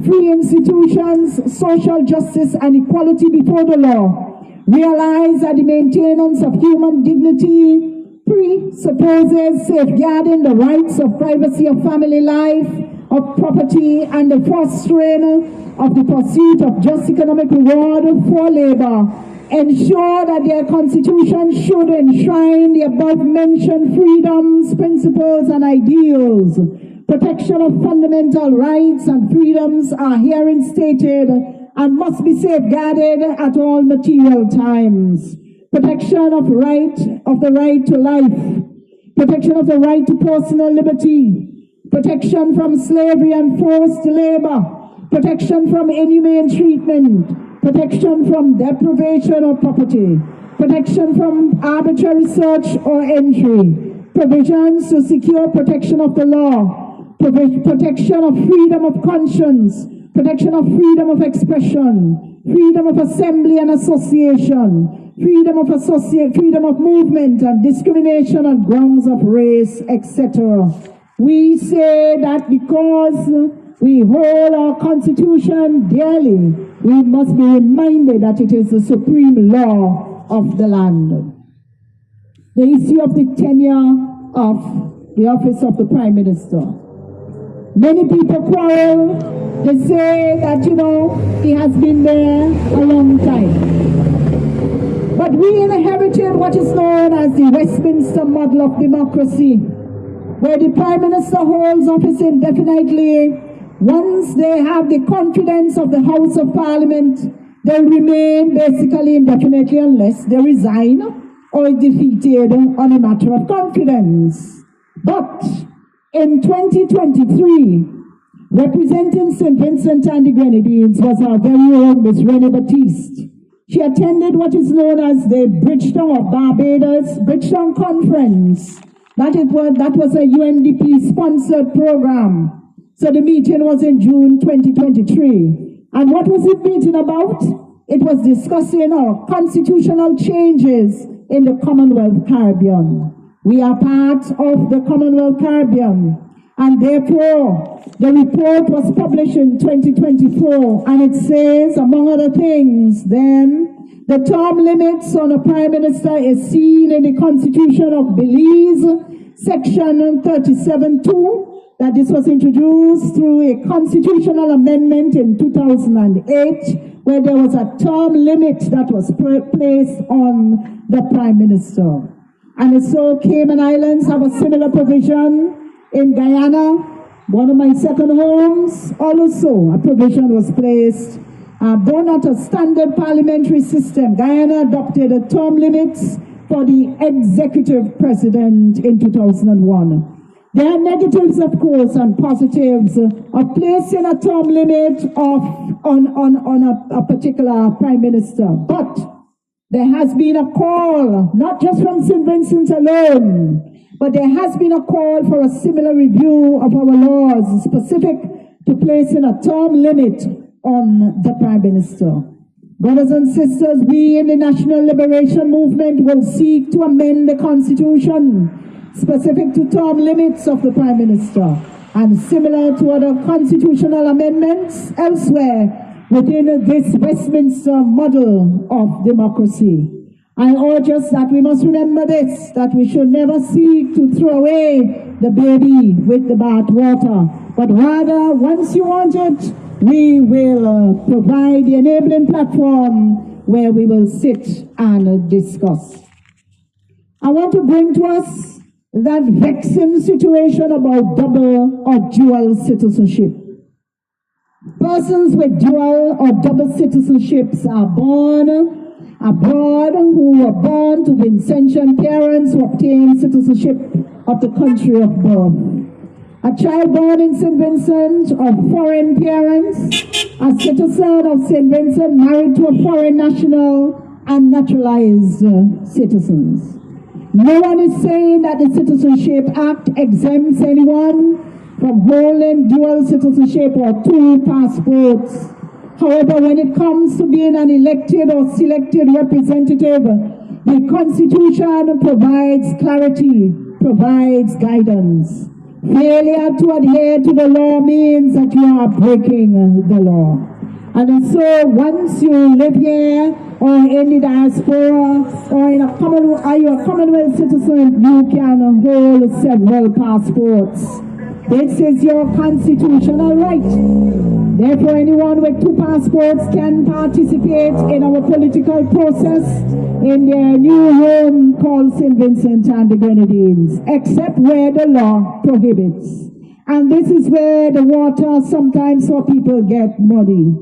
free institutions, social justice, and equality before the law, realize that the maintenance of human dignity presupposes safeguarding the rights of privacy of family life, of property, and the fostering of the pursuit of just economic reward for labor, ensure that their Constitution should enshrine the above-mentioned freedoms, principles, and ideals. Protection of fundamental rights and freedoms are herein stated and must be safeguarded at all material times. Protection of the right to life, protection of the right to personal liberty, protection from slavery and forced labor, protection from inhumane treatment, protection from deprivation of property, protection from arbitrary search or entry, provisions to secure protection of the law, protection of freedom of conscience, protection of freedom of expression, freedom of assembly and association, freedom of movement, and discrimination on grounds of race, etc. We say that because we hold our Constitution dearly, we must be reminded that it is the supreme law of the land. The issue of the tenure of the office of the Prime Minister. Many people quarrel. They say that, he has been there a long time. But we inherited what is known as the Westminster model of democracy, where the Prime Minister holds office indefinitely. Once they have the confidence of the House of Parliament, they remain basically indefinitely unless they resign or are defeated on a matter of confidence. But in 2023, representing St. Vincent and the Grenadines was our very own Miss Renee Batiste. She attended what is known as the Bridgetown or Barbados Bridgetown Conference. That was a UNDP-sponsored program. So the meeting was in June 2023. And what was the meeting about? It was discussing our constitutional changes in the Commonwealth Caribbean. We are part of the Commonwealth Caribbean, and therefore the report was published in 2024, and it says, among other things, then, the term limits on a Prime Minister is seen in the Constitution of Belize, Section 37(2), that this was introduced through a constitutional amendment in 2008, where there was a term limit that was placed on the Prime Minister. And so Cayman Islands have a similar provision. In Guyana, one of my second homes, also a provision was placed. Though not a standard parliamentary system, Guyana adopted a term limits for the executive president in 2001. There are negatives, of course, and positives of placing a term limit on a particular prime minister. But there has been a call, not just from St. Vincent alone, but there has been a call for a similar review of our laws specific to placing a term limit on the Prime Minister. Brothers and sisters, we in the National Liberation Movement will seek to amend the Constitution specific to term limits of the Prime Minister and similar to other constitutional amendments elsewhere within this Westminster model of democracy. I urge us that we must remember this, that we should never seek to throw away the baby with the bathwater, but rather, once you want it, we will provide the enabling platform where we will sit and discuss. I want to bring to us that vexing situation about double or dual citizenship. Persons with dual or double citizenships are born abroad, who were born to Vincentian parents who obtained citizenship of the country of birth. A child born in St. Vincent of foreign parents, a citizen of St. Vincent married to a foreign national, and naturalized citizens. No one is saying that the Citizenship Act exempts anyone from holding dual citizenship or two passports. However, when it comes to being an elected or selected representative, the Constitution provides clarity, provides guidance. Failure to adhere to the law means that you are breaking the law. And so once you live here or in the diaspora or in a Commonwealth citizen, you can hold several passports. This is your constitutional right. Therefore, anyone with two passports can participate in our political process in their new home called St. Vincent and the Grenadines, except where the law prohibits. And this is where the water sometimes for people get muddy.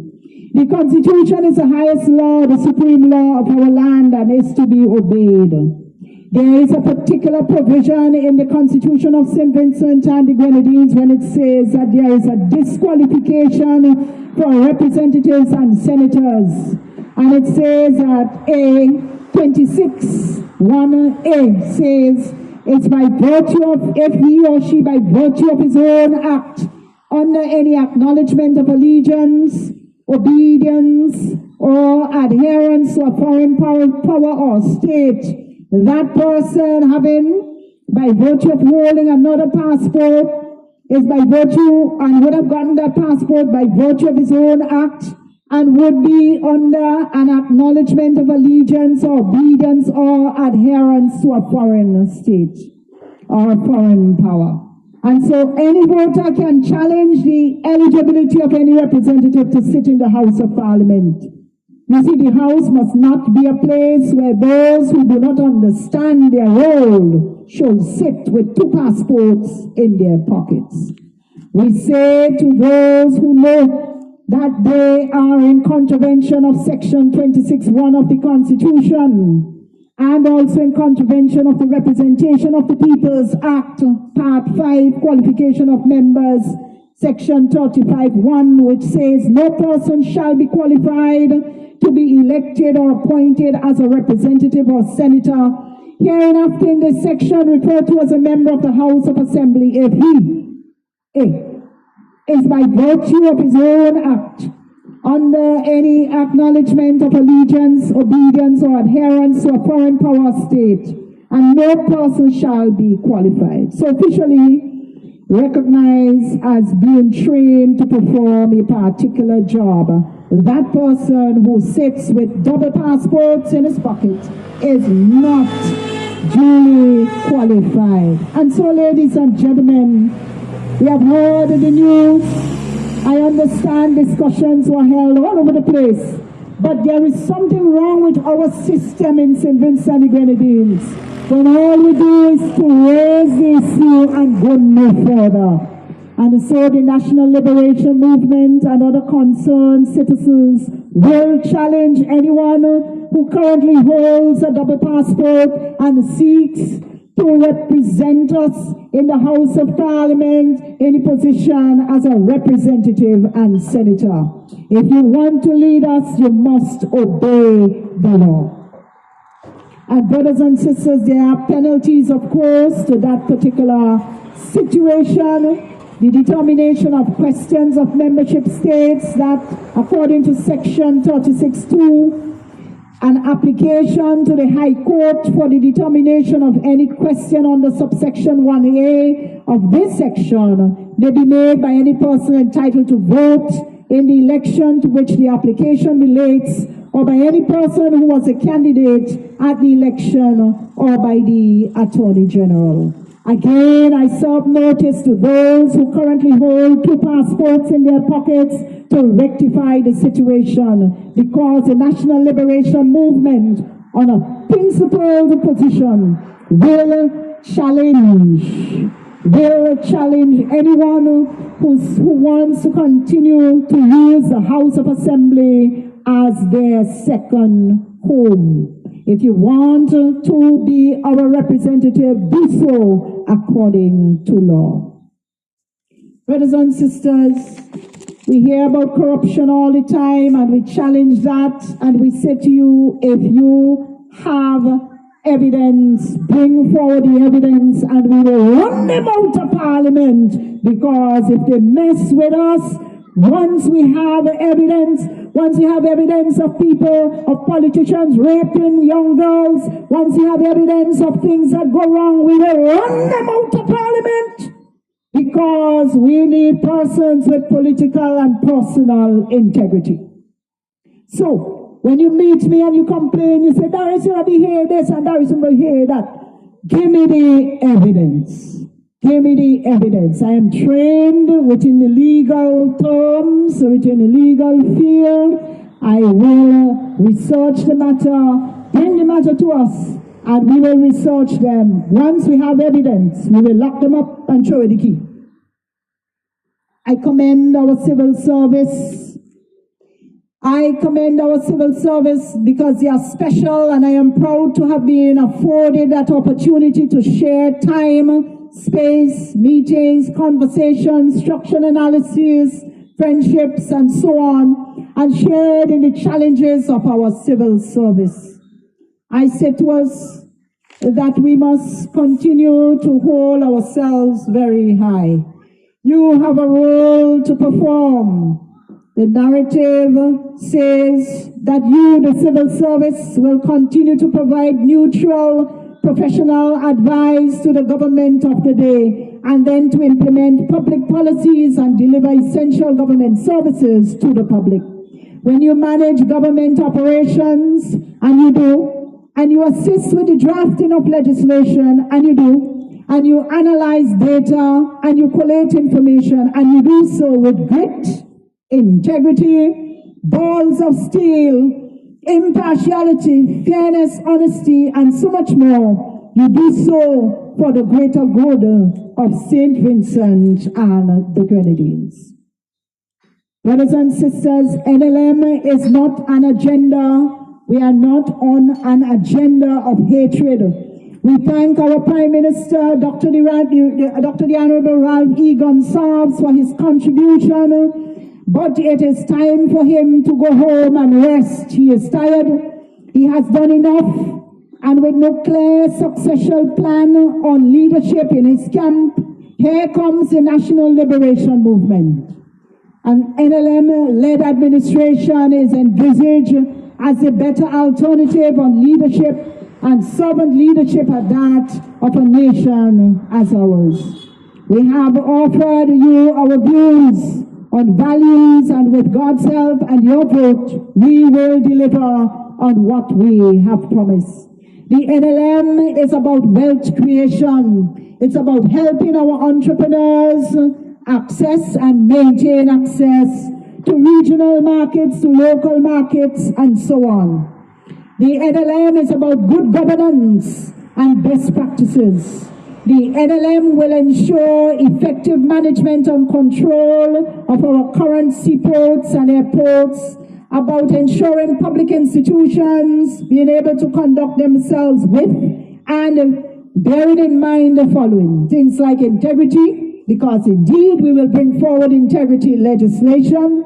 The Constitution is the highest law, the supreme law of our land, and is to be obeyed. There is a particular provision in the Constitution of St. Vincent and the Grenadines when it says that there is a disqualification for representatives and senators. And it says that A26(1)A says, it's by virtue of, if he or she by virtue of his own act, under any acknowledgement of allegiance, obedience, or adherence to a foreign power or state, that person having, by virtue of holding another passport, is by virtue, and would have gotten that passport by virtue of his own act, and would be under an acknowledgement of allegiance or obedience or adherence to a foreign state or a foreign power. And so any voter can challenge the eligibility of any representative to sit in the House of Parliament. You see, the House must not be a place where those who do not understand their role should sit with two passports in their pockets. We say to those who know that they are in contravention of Section 26(1) of the Constitution, and also in contravention of the Representation of the People's Act, Part 5, Qualification of Members, Section 35(1), which says no person shall be qualified to be elected or appointed as a representative or senator, hereinafter in this section referred to as a member of the House of Assembly, if he is by virtue of his own act, under any acknowledgement of allegiance, obedience, or adherence to a foreign power state, and no person shall be qualified. So officially recognized as being trained to perform a particular job. That person who sits with double passports in his pocket is not duly qualified. And so, ladies and gentlemen, we have heard the news. I understand discussions were held all over the place But there is something wrong with our system in St. Vincent and the Grenadines, when all we do is to raise the issue and go no further. And so the National Liberation Movement and other concerned citizens will challenge anyone who currently holds a double passport and seeks to represent us in the House of Parliament in the position as a representative and senator. If you want to lead us, you must obey the law. And brothers and sisters, there are penalties, of course, to that particular situation. The determination of questions of membership states that, according to Section 36(2), an application to the High Court for the determination of any question under subsection 1A of this section may be made by any person entitled to vote in the election to which the application relates, or by any person who was a candidate at the election, or by the Attorney General. Again, I serve notice to those who currently hold 2 passports in their pockets to rectify the situation, because the National Liberation Movement, on a principled position, will challenge anyone who wants to continue to use the House of Assembly as their second home. If you want to be our representative, do so according to law. Brothers and sisters, we hear about corruption all the time, and we challenge that, and we say to you, if you have evidence, bring forward the evidence, and we will run them out of Parliament, because if they mess with us, once we have evidence of people, of politicians raping young girls, once we have evidence of things that go wrong, we will run them out of Parliament, because we need persons with political and personal integrity. So, when you meet me and you complain, you say, Doris, you will hear this and Doris will hear that. Give me the evidence. Give me the evidence. I am trained within the legal terms, within the legal field. I will research the matter, bring the matter to us, and we will research them. Once we have evidence, we will lock them up and throw the key. I commend our civil service. I commend our civil service because they are special, and I am proud to have been afforded that opportunity to share time, space, meetings, conversations, structural analysis, friendships, and so on, and shared in the challenges of our civil service. I say to us that we must continue to hold ourselves very high. You have a role to perform. The narrative says that you, the civil service, will continue to provide neutral, professional advice to the government of the day, and then to implement public policies and deliver essential government services to the public. When you manage government operations, and you do, and you assist with the drafting of legislation, and you do, and you analyze data, and you collate information, and you do so with grit, integrity, balls of steel, impartiality, fairness, honesty, and so much more. You do so for the greater good of St. Vincent and the Grenadines. Brothers and sisters, NLM is not an agenda. We are not on an agenda of hatred. We thank our Prime Minister, Dr. the Honorable Ralph E. Gonsalves, for his contribution. But it is time for him to go home and rest. He is tired. He has done enough. And with no clear succession plan on leadership in his camp, here comes the National Liberation Movement. An NLM-led administration is envisaged as a better alternative on leadership and servant leadership at that of a nation as ours. We have offered you our views on values, and with God's help and your vote, we will deliver on what we have promised. The NLM is about wealth creation. It's about helping our entrepreneurs access and maintain access to regional markets, to local markets, and so on. The NLM is about good governance and best practices. The NLM will ensure effective management and control of our current seaports and airports, about ensuring public institutions being able to conduct themselves with and bearing in mind the following things like integrity, because indeed we will bring forward integrity legislation.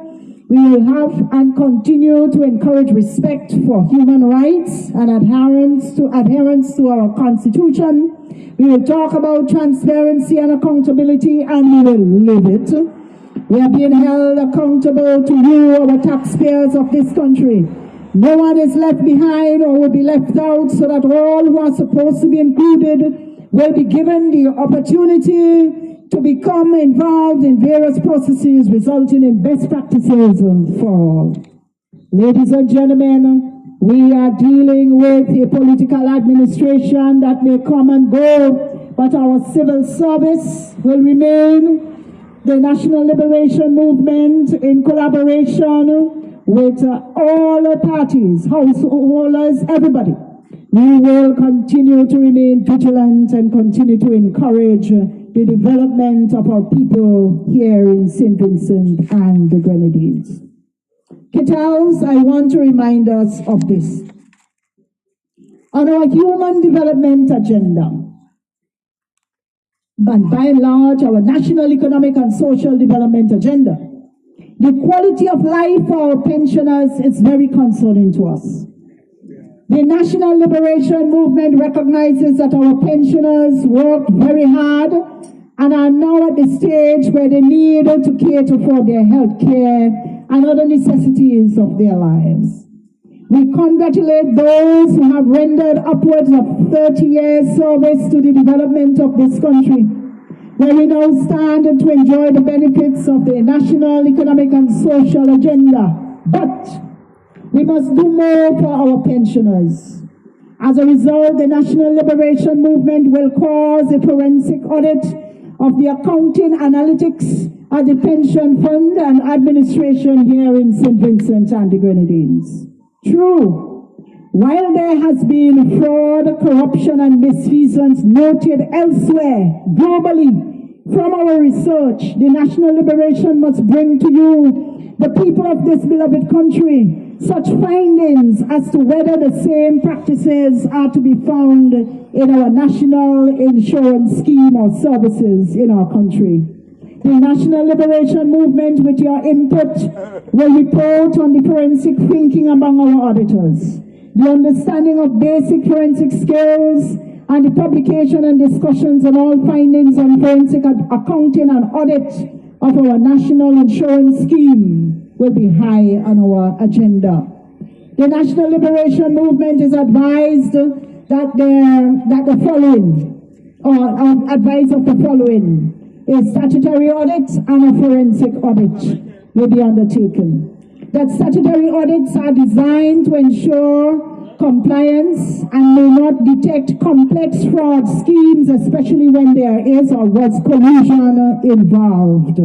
We will have and continue to encourage respect for human rights and adherence to our Constitution. We will talk about transparency and accountability, and we will live it. We are being held accountable to you, our taxpayers of this country. No one is left behind or will be left out, so that all who are supposed to be included will be given the opportunity to become involved in various processes resulting in best practices for all. Ladies and gentlemen, we are dealing with a political administration that may come and go, but our civil service will remain. The National Liberation Movement, in collaboration with all parties, householders, everybody, we will continue to remain vigilant and continue to encourage the development of our people here in St. Vincent and the Grenadines. Questelles, I want to remind us of this. On our human development agenda, and by and large our national economic and social development agenda, the quality of life for our pensioners is very concerning to us. The National Liberation Movement recognizes that our pensioners work very hard and are now at the stage where they need to cater for their health care and other necessities of their lives. We congratulate those who have rendered upwards of 30 years service to the development of this country, where we now stand to enjoy the benefits of the national economic and social agenda. But we must do more for our pensioners. As a result, the National Liberation Movement will cause a forensic audit of the accounting analytics of the pension fund and administration here in St. Vincent and the Grenadines. True, while there has been fraud, corruption, and misfeasance noted elsewhere, globally, from our research, the National Liberation must bring to you, the people of this beloved country, such findings as to whether the same practices are to be found in our national insurance scheme or services in our country. The National Liberation Movement, with your input, will report on the forensic thinking among our auditors, the understanding of basic forensic skills, and the publication and discussions on all findings on forensic accounting and audit of our national insurance scheme will be high on our agenda. The National Liberation Movement is advised that the following, or advised of the following: a statutory audit and a forensic audit will be undertaken. That statutory audits are designed to ensure compliance and may not detect complex fraud schemes, especially when there is or was collusion involved.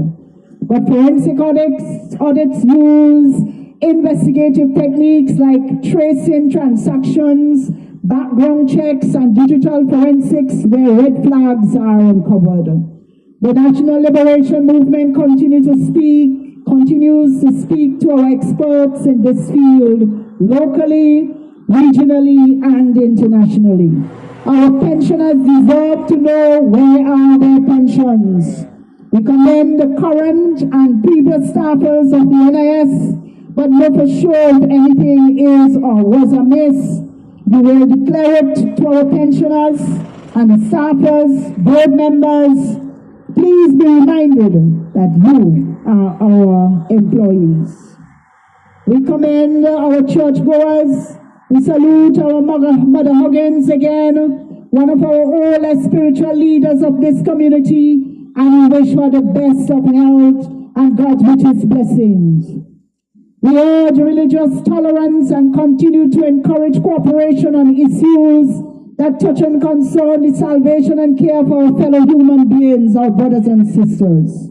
But forensic audits use investigative techniques like tracing transactions, background checks, and digital forensics where red flags are uncovered. The National Liberation Movement continues to speak to our experts in this field, locally, regionally, and internationally. Our pensioners deserve to know where are their pensions. We commend the current and previous staffers of the NIS, but know for sure if anything is or was amiss, you will declare it to our pensioners and the staffers, board members. Please be reminded that you are our employees. We commend our churchgoers. We salute our Mother Huggins again, one of our oldest spiritual leaders of this community, and we wish her the best of health and God's richest blessings. We urge religious tolerance and continue to encourage cooperation on issues that touch and concern the salvation and care for our fellow human beings, our brothers and sisters.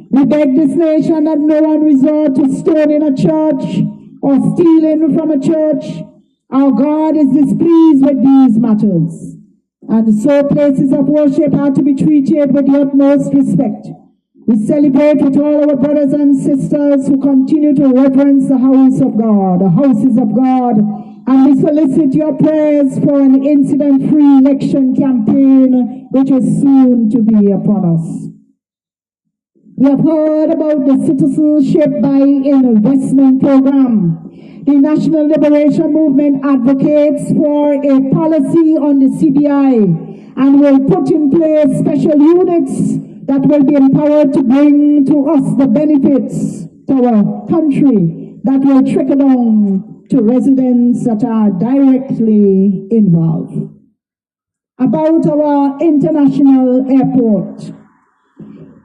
We beg this nation that no one resort to stoning a church or stealing from a church. Our God is displeased with these matters, and so places of worship are to be treated with the utmost respect. We celebrate with all our brothers and sisters who continue to reverence the house of God, the houses of God, and we solicit your prayers for an incident-free election campaign which is soon to be upon us. We have heard about the Citizenship by Investment Program. The National Liberation Movement advocates for a policy on the CBI and will put in place special units that will be empowered to bring to us the benefits to our country that will trickle down to residents that are directly involved. About our international airport.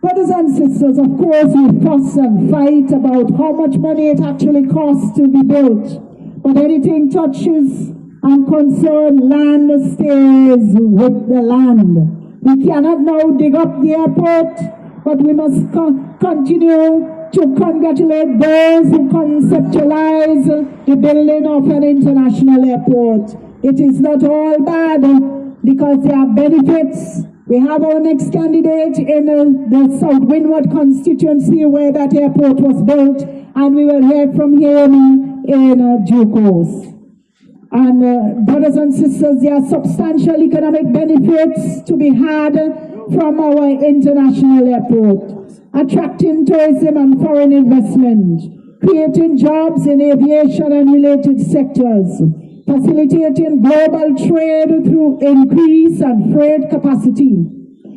Brothers and sisters, of course, we fuss and fight about how much money it actually costs to be built. But anything touches and concerns land stays with the land. We cannot now dig up the airport, but we must continue to congratulate those who conceptualize the building of an international airport. It is not all bad because there are benefits. We have our next candidate in the South Windward Constituency where that airport was built, and we will hear from him in due course. And brothers and sisters, there are substantial economic benefits to be had from our international airport. Attracting tourism and foreign investment, creating jobs in aviation and related sectors, facilitating global trade through increase and freight capacity.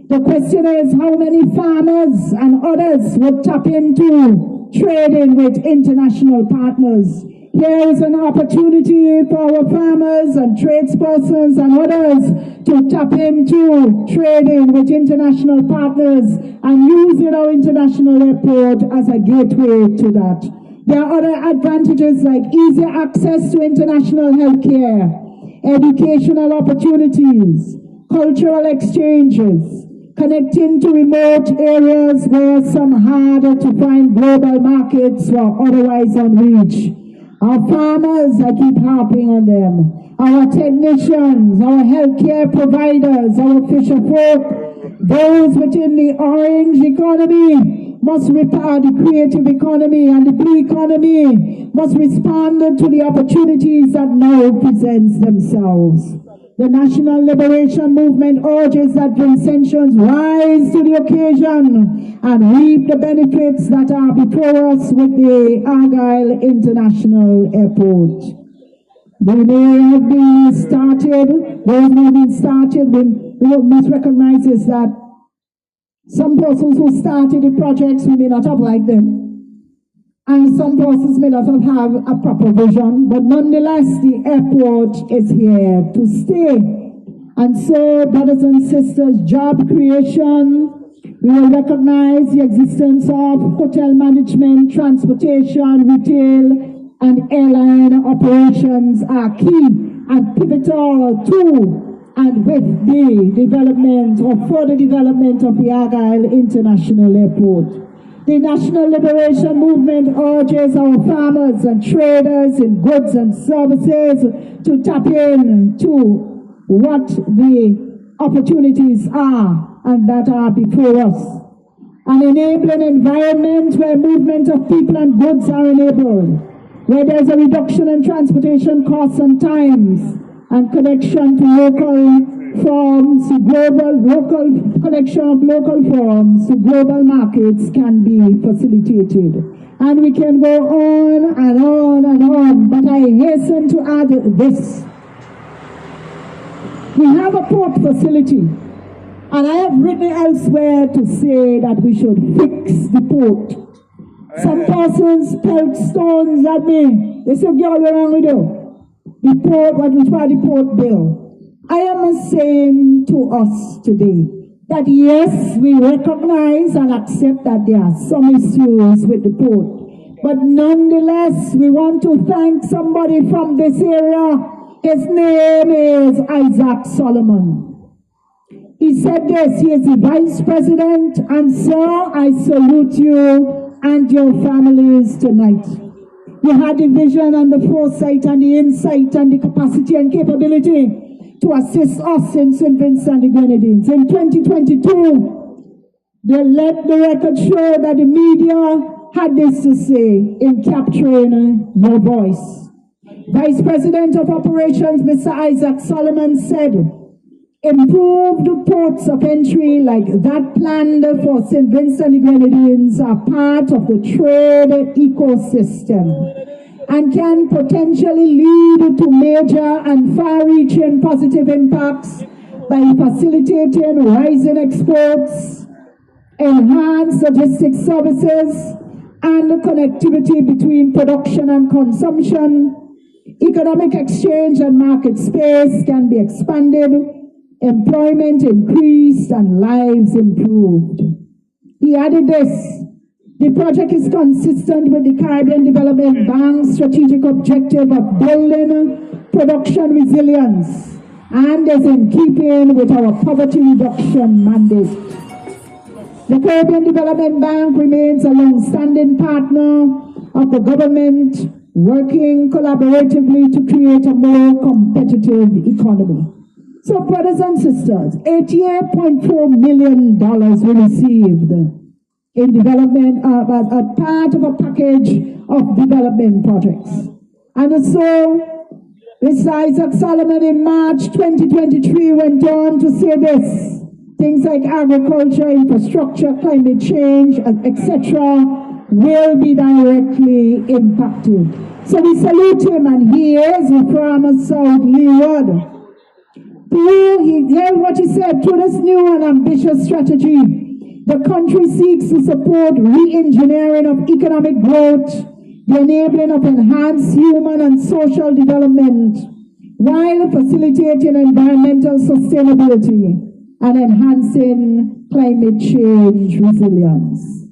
The question is how many farmers and others would tap into trading with international partners. Here is an opportunity for our farmers and tradespersons and others to tap into trading with international partners and using our international airport as a gateway to that. There are other advantages like easier access to international healthcare, educational opportunities, cultural exchanges, connecting to remote areas where some harder to find global markets were otherwise unreached. Our farmers, I keep harping on them, our technicians, our healthcare providers, our fisher folk, those within the orange economy must repair the creative economy, and the blue economy must respond to the opportunities that now present themselves. The National Liberation Movement urges that Vincentians rise to the occasion and reap the benefits that are before us with the Argyle International Airport. They may have been started, those may have been started, we must recognize is that some persons who started the projects, we may not have liked them. And some persons may not have a proper vision, but nonetheless, the airport is here to stay. And so, brothers and sisters, job creation, we will recognize the existence of hotel management, transportation, retail, and airline operations are key and pivotal to and with the development or further development of the Argyle International Airport. The National Liberation Movement urges our farmers and traders in goods and services to tap into what the opportunities are and that are before us. An enabling environment where movement of people and goods are enabled, where there's a reduction in transportation costs and times, and connection to local firms, local connection of local firms to global markets can be facilitated. And we can go on and on and on, but I hasten to add this. We have a port facility, and I have written elsewhere to say that we should fix the port. Some persons pelt stones at me. They say, "Girl, what's wrong with you? The port, what was for the port bill?" I am saying to us today that yes, we recognize and accept that there are some issues with the port. But nonetheless, we want to thank somebody from this area. His name is Isaac Solomon. He said this, he is the Vice President, and sir, I salute you and your families tonight. You had the vision and the foresight and the insight and the capacity and capability to assist us in St. Vincent and the Grenadines. In 2022, they let the record show that the media had this to say in capturing your voice. Vice President of Operations, Mr. Isaac Solomon, said, improved ports of entry like that planned for St. Vincent and the Grenadines are part of the trade ecosystem and can potentially lead to major and far-reaching positive impacts by facilitating rising exports, enhanced logistics services, and connectivity between production and consumption. Economic exchange and market space can be expanded, employment increased, and lives improved. He added this, the project is consistent with the Caribbean Development Bank's strategic objective of building production resilience and is in keeping with our poverty reduction mandate. The Caribbean Development Bank remains a long-standing partner of the government, working collaboratively to create a more competitive economy. So, brothers and sisters, $88.4 million we received in development as a part of a package of development projects. And so, Mr. Isaac Solomon in March 2023 went on to say this, things like agriculture, infrastructure, climate change, etc. will be directly impacted. So we salute him, and he is from South Leeward. Here's what he said, through this new and ambitious strategy, the country seeks to support re-engineering of economic growth, the enabling of enhanced human and social development, while facilitating environmental sustainability and enhancing climate change resilience.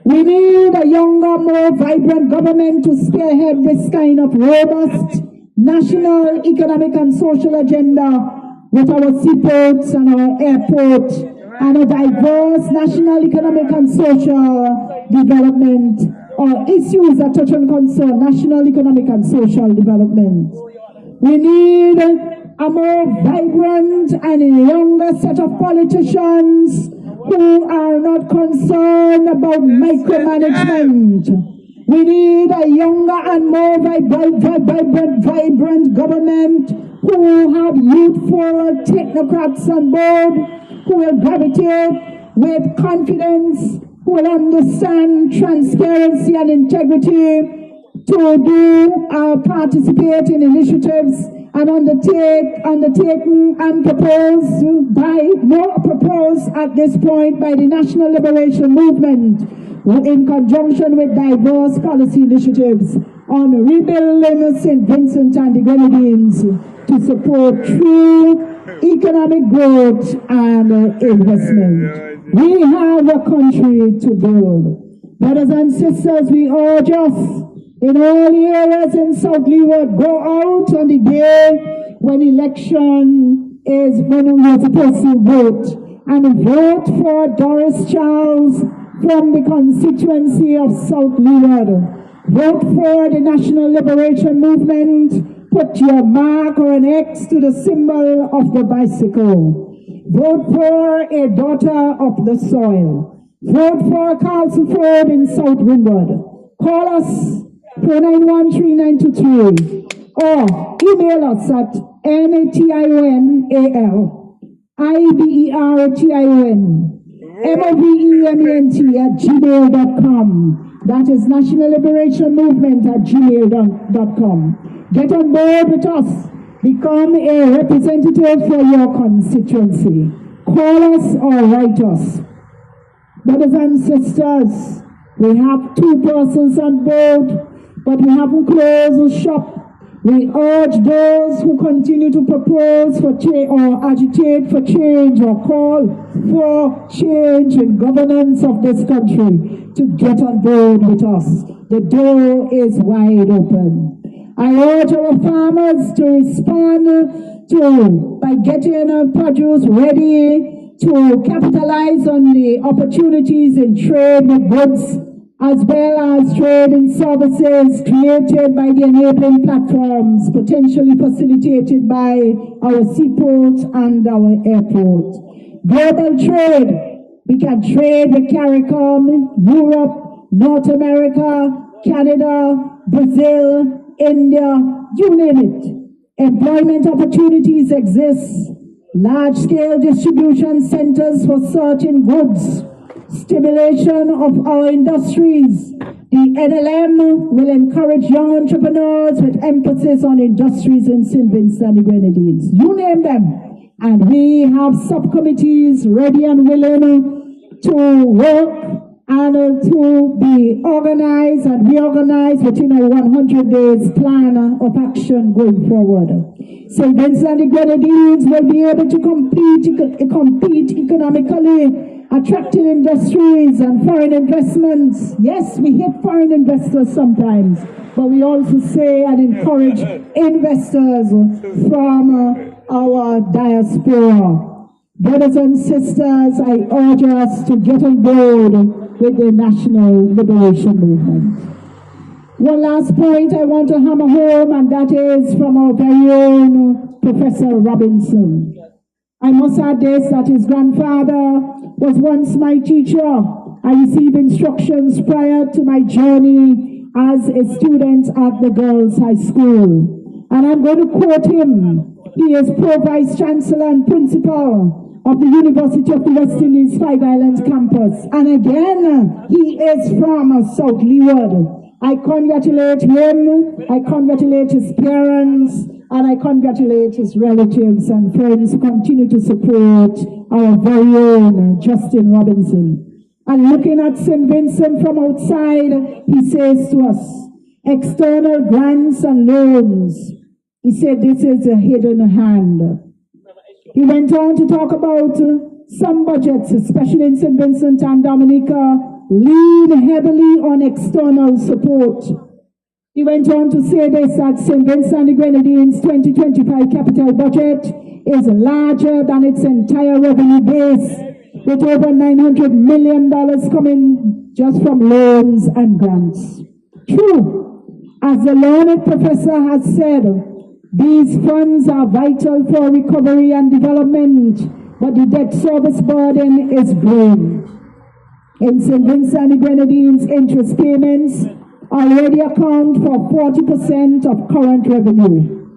We need a younger, more vibrant government to spearhead this kind of robust national economic and social agenda with our seaports and our airport and a diverse national economic and social development, or issues that touch and concern national economic and social development. We need a more vibrant and a younger set of politicians who are not concerned about micromanagement. We need a younger and more vibrant government who have youthful technocrats on board, who will gravitate with confidence, who will understand transparency and integrity to do participate in initiatives and undertaken and proposed at this point by the National Liberation Movement in conjunction with diverse policy initiatives on rebuilding St. Vincent and the Grenadines to support true economic growth and investment. We have a country to build. Brothers and sisters, we urge us in all areas in South Leeward, go out on the day when election is, when we are supposed to vote, and vote for Doris Charles from the constituency of South Leeward. Vote for the National Liberation Movement. Put your mark or an X to the symbol of the bicycle. Vote for a daughter of the soil. Vote for Carlson Ford in South Windward. Call us 4913923 or email us at nationaliberationsmovement@gmail.com. That is nationalliberationmovement@gmail.com. Get on board with us. Become a representative for your constituency. Call us or write us. Brothers and sisters, we have 2 persons on board, but we haven't closed the shop. We urge those who continue to propose for change or agitate for change or call for change in governance of this country to get on board with us. The door is wide open. I urge our farmers to respond by getting produce ready to capitalize on the opportunities in trade with goods, as well as trade in services created by the enabling platforms, potentially facilitated by our seaport and our airport. Global trade, we can trade with CARICOM, Europe, North America, Canada, Brazil, India, you name it. Employment opportunities exist. Large-scale distribution centers for certain goods. Stimulation of our industries. The NLM will encourage young entrepreneurs with emphasis on industries in St. Vincent and the Grenadines. You name them. And we have subcommittees ready and willing to work and to be organized and reorganized within a 100 days plan of action going forward. St. Vincent and the Grenadines will be able to compete economically, attracting industries and foreign investments. Yes, we hit foreign investors sometimes, but we also say and encourage investors from our diaspora. Brothers and sisters, I urge us to get on board with the National Liberation Movement. One last point I want to hammer home, and that is from our very own Professor Robinson. I must add this, that his grandfather was once my teacher. I received instructions prior to my journey as a student at the Girls' High School. And I'm going to quote him. He is Pro-Vice Chancellor and Principal of the University of the West Indies Five Islands campus. And again, he is from South Leeward. I congratulate him, I congratulate his parents, and I congratulate his relatives and friends who continue to support our very own Justin Robinson. And looking at St. Vincent from outside, he says to us, external grants and loans. He said this is a hidden hand. He went on to talk about some budgets, especially in St. Vincent and Dominica, lean heavily on external support. He went on to say this, that St. Vincent and the Grenadines' 2025 capital budget is larger than its entire revenue base, with over $900 million coming just from loans and grants. True, as the learned professor has said, these funds are vital for recovery and development, but the debt service burden is growing. In St. Vincent and the Grenadines, interest payments already account for 40% of current revenue.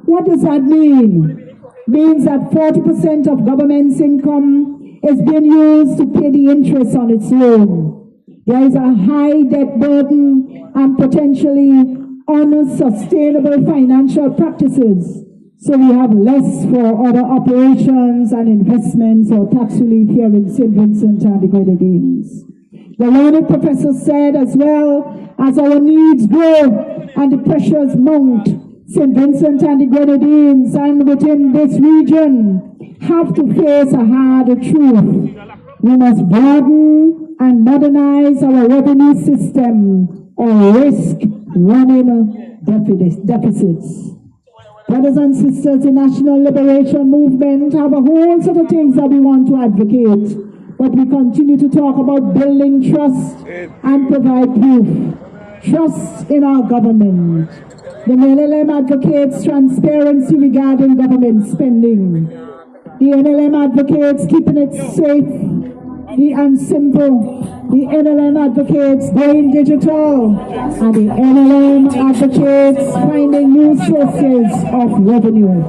What does that mean? It means that 40% of government's income is being used to pay the interest on its loan. There is a high debt burden and potentially unsustainable financial practices. So we have less for other operations and investments or tax relief here in St. Vincent and the Grenadines. The learned professor said as well, as our needs grow and the pressures mount, St. Vincent and the Grenadines and within this region have to face a hard truth. We must broaden and modernize our revenue system or risk running deficits. Brothers and sisters, the National Liberation Movement have a whole set of things that we want to advocate, but we continue to talk about building trust and provide proof. Trust in our government. The NLM advocates transparency regarding government spending. The NLM advocates keeping it safe and simple. The NLM advocates going digital, and the NLM advocates finding new sources of revenue.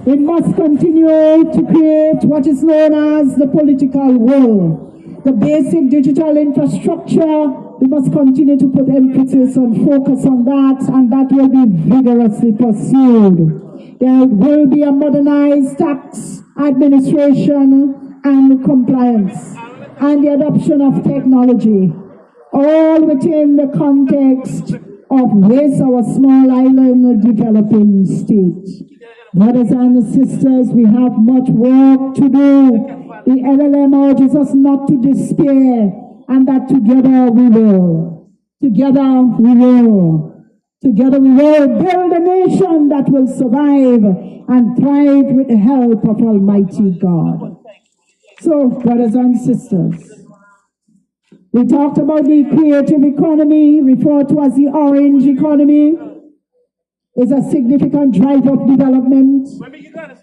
We must continue to create what is known as the political will. The basic digital infrastructure, we must continue to put emphasis and focus on that, and that will be vigorously pursued. There will be a modernized tax administration and compliance, and the adoption of technology, all within the context of this, our small island developing state. Brothers and sisters, we have much work to do. The NLM urges us not to despair, and that together we will. Together we will. Together we will build a nation that will survive and thrive with the help of Almighty God. So, brothers and sisters, we talked about the creative economy, referred to as the orange economy. Is a significant driver of development.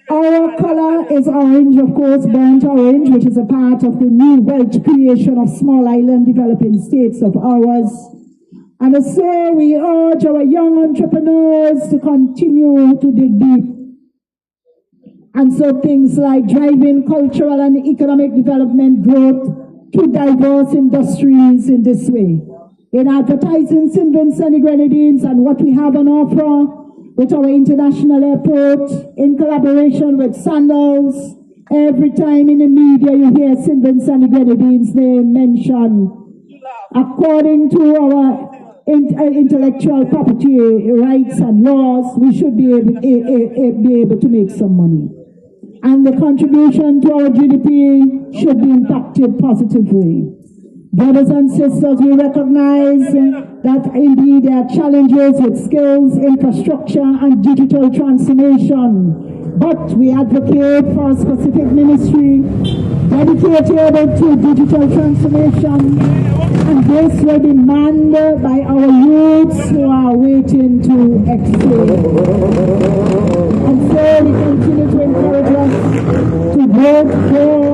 Our color is orange, of course, burnt orange, which is a part of the new wealth creation of small island developing states of ours. And so we urge our young entrepreneurs to continue to dig deep. And so things like driving cultural and economic development growth through diverse industries in this way. In advertising St. Vincent and the Grenadines and what we have on offer with our international airport, in collaboration with Sandals. Every time in the media you hear St. Vincent and the Grenadines name mentioned. According to our intellectual property rights and laws, we should be able to make some money. And the contribution to our GDP should be impacted positively. Brothers and sisters, we recognize that indeed there are challenges with skills, infrastructure, and digital transformation. But we advocate for a specific ministry dedicated to digital transformation, and this will be manned by our youths who are waiting to excel. And so we continue to encourage us to vote for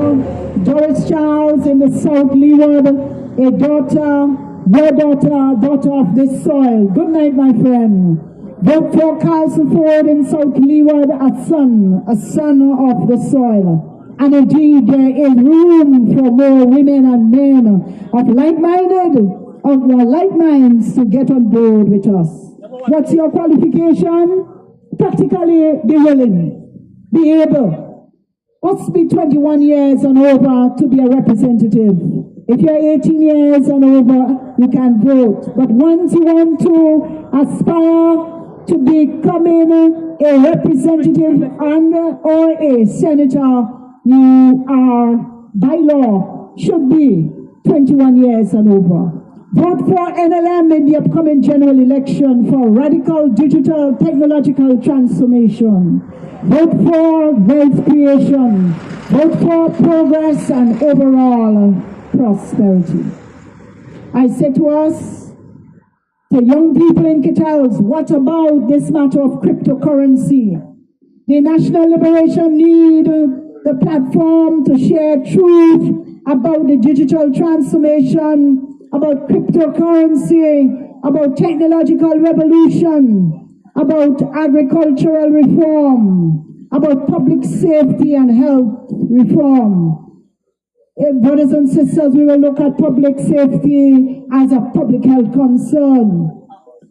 Doris Charles in the South Leeward, a daughter, your daughter of this soil. Good night, my friend. Vote for Carlson Ford in South Leeward, a son of the soil. And indeed, there is room for more women and men of like minds to get on board with us. What's your qualification? Practically be willing, be able. Must be 21 years and over to be a representative. If you're 18 years and over, you can vote. But once you want to aspire to becoming a representative or a senator, you are, by law, should be 21 years and over. Vote for NLM in the upcoming general election for radical digital technological transformation. Vote for wealth creation. Vote for progress and overall prosperity. I say to us, the young people in Questelles, what about this matter of cryptocurrency? The National Liberation need the platform to share truth about the digital transformation, about cryptocurrency, about technological revolution, about agricultural reform, about public safety and health reform. Brothers and sisters, we will look at public safety as a public health concern.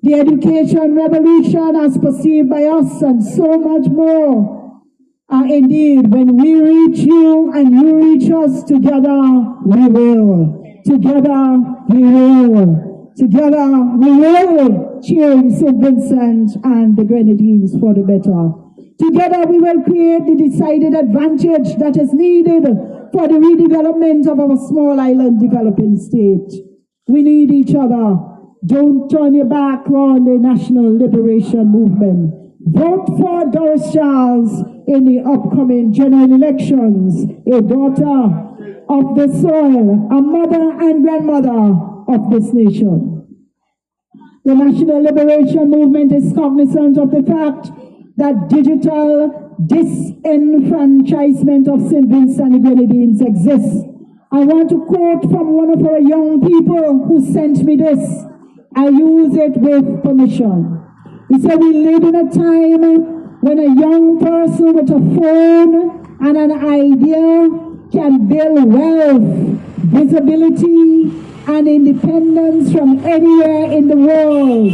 The education revolution as perceived by us and so much more. Indeed, when we reach you and you reach us, together we will. Together we will. Together we will cheering St. Vincent and the Grenadines for the better. Together we will create the decided advantage that is needed for the redevelopment of our small island developing state. We need each other. Don't turn your back on the National Liberation Movement. Vote for Doris Charles in the upcoming general elections, a daughter of the soil, a mother and grandmother of this nation. The National Liberation Movement is cognizant of the fact that digital disenfranchisement of St. Vincent and the Grenadines exists. I want to quote from one of our young people who sent me this. I use it with permission. He said, we live in a time when a young person with a phone and an idea can build wealth, visibility, and independence from anywhere in the world.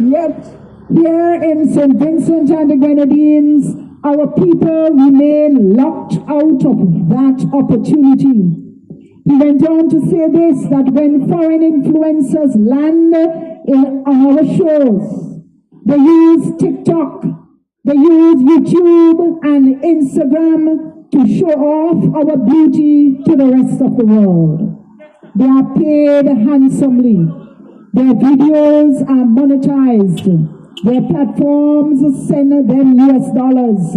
Yet, here in St. Vincent and the Grenadines, our people remain locked out of that opportunity. He went on to say this, that when foreign influencers land on our shores, they use TikTok, they use YouTube and Instagram to show off our beauty to the rest of the world. They are paid handsomely. Their videos are monetized. Their platforms send them US dollars.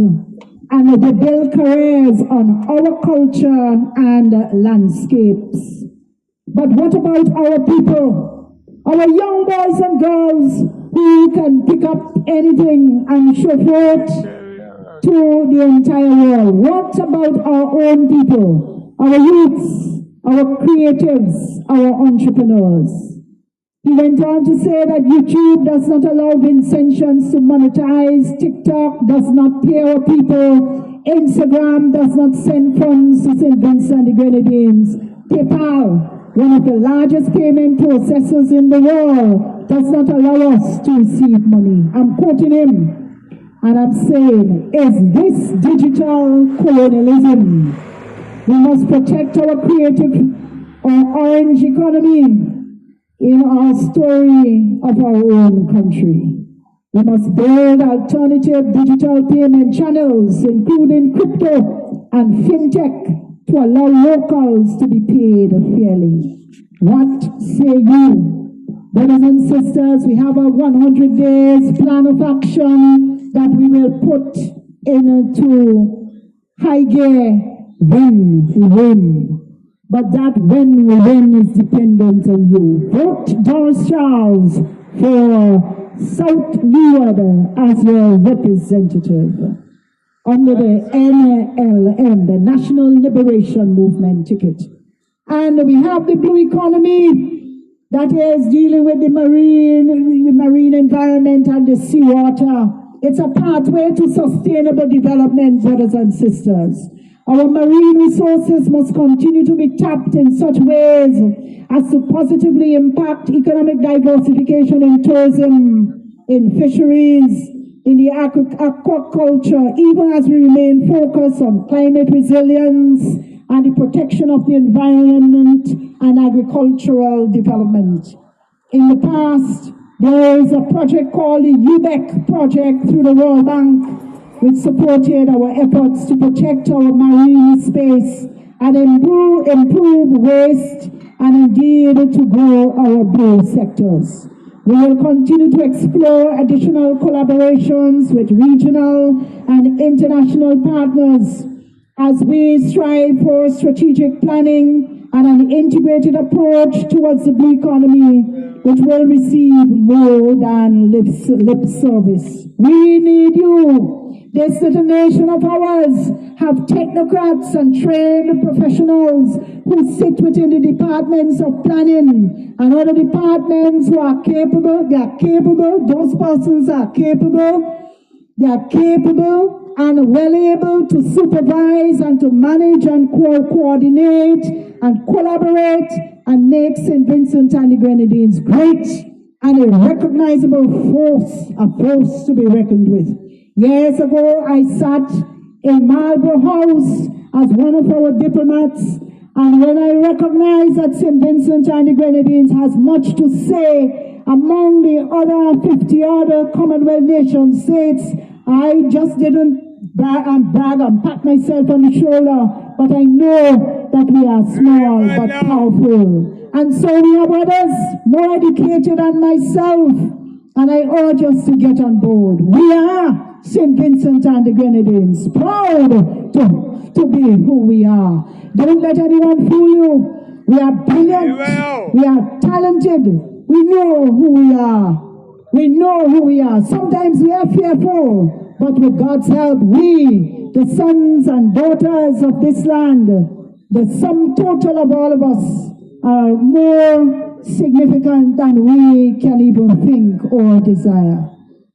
and they build careers on our culture and landscapes. But what about our people? Our young boys and girls who can pick up anything and chauffeur it to the entire world. What about our own people, our youths, our creatives, our entrepreneurs? He went on to say that YouTube does not allow Vincentians to monetize, TikTok does not pay our people, Instagram does not send funds to St. Vincent and the Grenadines, PayPal, one of the largest payment processors in the world, does not allow us to receive money. I'm quoting him, and I'm saying, is this digital colonialism? We must protect our creative or orange economy in our story of our own country. We must build alternative digital payment channels, including crypto and fintech, to allow locals to be paid fairly. What say you? Brothers and sisters, we have a 100 days plan of action that we will put into high gear when we win. But that when we win is dependent on you. Vote Doris Charles for South Leeward as your representative under the NLM, the National Liberation Movement ticket. And we have the blue economy that is dealing with the marine environment and the seawater. It's a pathway to sustainable development, brothers and sisters. Our marine resources must continue to be tapped in such ways as to positively impact economic diversification in tourism, in fisheries, in the aquaculture, even as we remain focused on climate resilience and the protection of the environment and agricultural development. In the past, there is a project called the UBEC project through the World Bank, which supported our efforts to protect our marine space and improve waste and indeed to grow our blue sectors. We will continue to explore additional collaborations with regional and international partners as we strive for strategic planning and an integrated approach towards the blue economy, which will receive more than lip service. We need you. This little nation of ours have technocrats and trained professionals who sit within the departments of planning and other departments who are capable. They are capable. Those persons are capable. They are capable and well able to supervise and to manage and coordinate and collaborate and make St. Vincent and the Grenadines great and a recognizable force, a force to be reckoned with. Years ago, I sat in Marlborough House as one of our diplomats, and when I recognized that St. Vincent and the Grenadines has much to say among the other 50 other Commonwealth nation states, I just didn't brag and pat myself on the shoulder, but I know that we are small but powerful. And so we have others more educated than myself, and I urge us to get on board. We are St. Vincent and the Grenadines, proud to be who we are. Don't let anyone fool you. We are brilliant. We are talented. We know who we are. We know who we are. Sometimes we are fearful, but with God's help, we, the sons and daughters of this land, the sum total of all of us, are more significant than we can even think or desire.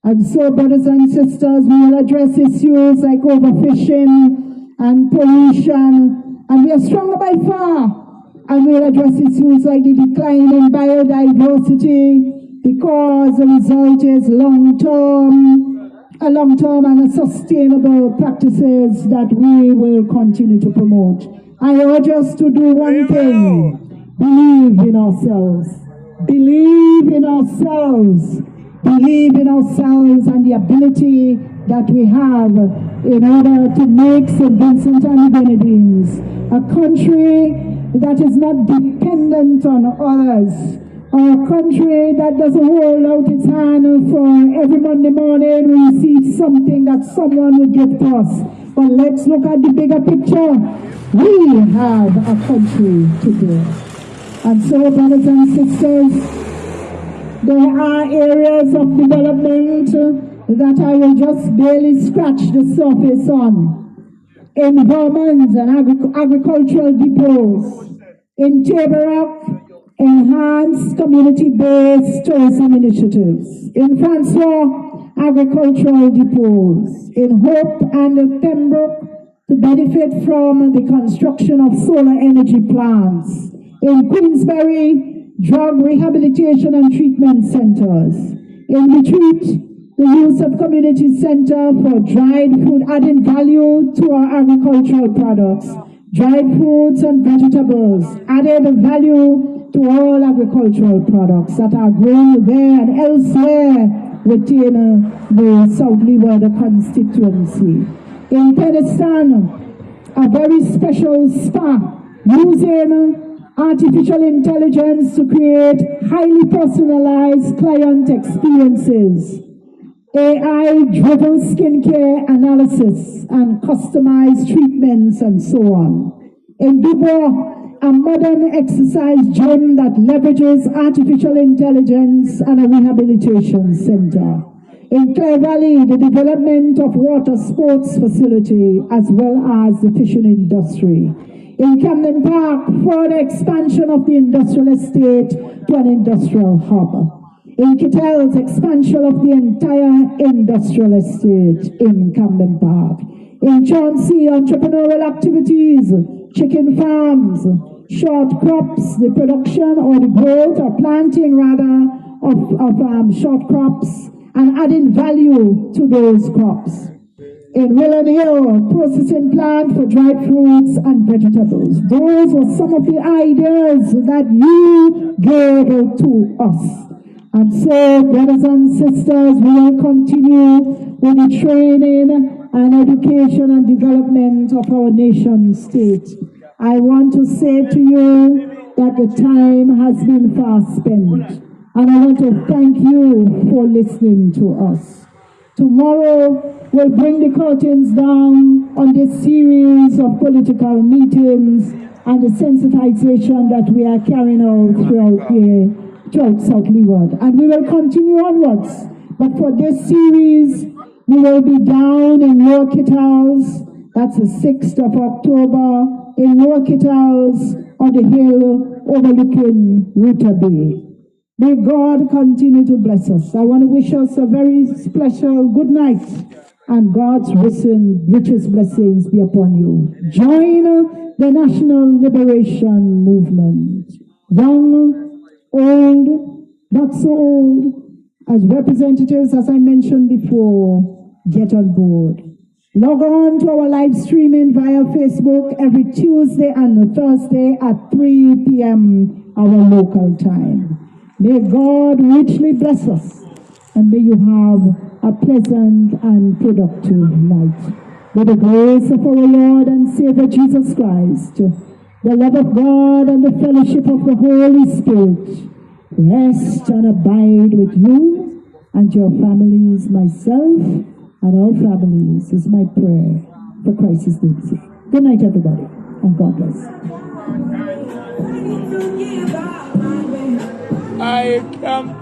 And so, brothers and sisters, we will address issues like overfishing and pollution, and we are stronger by far. And we'll address issues like the decline in biodiversity, because the result is long-term and sustainable practices that we will continue to promote. I urge us to do one thing: believe in ourselves. Believe in ourselves. Believe in ourselves and the ability that we have in order to make St. Vincent and the Grenadines a country that is not dependent on others, or a country that doesn't hold out its hand for every Monday morning we receive something that someone will give to us. But let's look at the bigger picture. We have a country today. And so, brothers and sisters, there are areas of development that I will just barely scratch the surface on. Environment and agricultural depots. In Taberach, enhanced community-based tourism initiatives. In Francois, agricultural depots. In Hope and Pembroke, to benefit from the construction of solar energy plants. In Queensbury, drug rehabilitation and treatment centers. In Retreat, the use of community center for dried food, adding value to our agricultural products. Dried fruits and vegetables, added value to all agricultural products that are grown there and elsewhere within the South Leeward constituency. In Questelles, a very special spa using artificial intelligence to create highly personalized client experiences, AI-driven skincare analysis and customized treatments and so on. In Dubois, a modern exercise gym that leverages artificial intelligence and a rehabilitation center. In Clare Valley, the development of water sports facility as well as the fishing industry. In Camden Park, further expansion of the industrial estate to an industrial hub. In Questelles, expansion of the entire industrial estate in Camden Park. In Chauncey, entrepreneurial activities, chicken farms, short crops, the production or the growth or planting rather of short crops and adding value to those crops. In Willand Hill, processing plant for dried fruits and vegetables. Those were some of the ideas that you gave to us. And so, brothers and sisters, we will continue with the training and education and development of our nation state. I want to say to you that the time has been fast spent. And I want to thank you for listening to us. Tomorrow, we'll bring the curtains down on this series of political meetings and the sensitization that we are carrying out throughout South Leeward. And we will continue onwards. But for this series, we will be down in Lower Questelles. That's the 6th of October in Lower Questelles on the hill overlooking Ruta Bay. May God continue to bless us. I want to wish us a very special good night and God's richest blessings be upon you. Join the National Liberation Movement. Young, old, not so old, as representatives, as I mentioned before, get on board. Log on to our live streaming via Facebook every Tuesday and Thursday at 3 p.m. our local time. May God richly bless us and may you have a pleasant and productive night. May the grace of our Lord and Savior Jesus Christ, the love of God and the fellowship of the Holy Spirit rest and abide with you and your families, myself and all families is my prayer for Christ's sake. Good night, everybody, and God bless. I come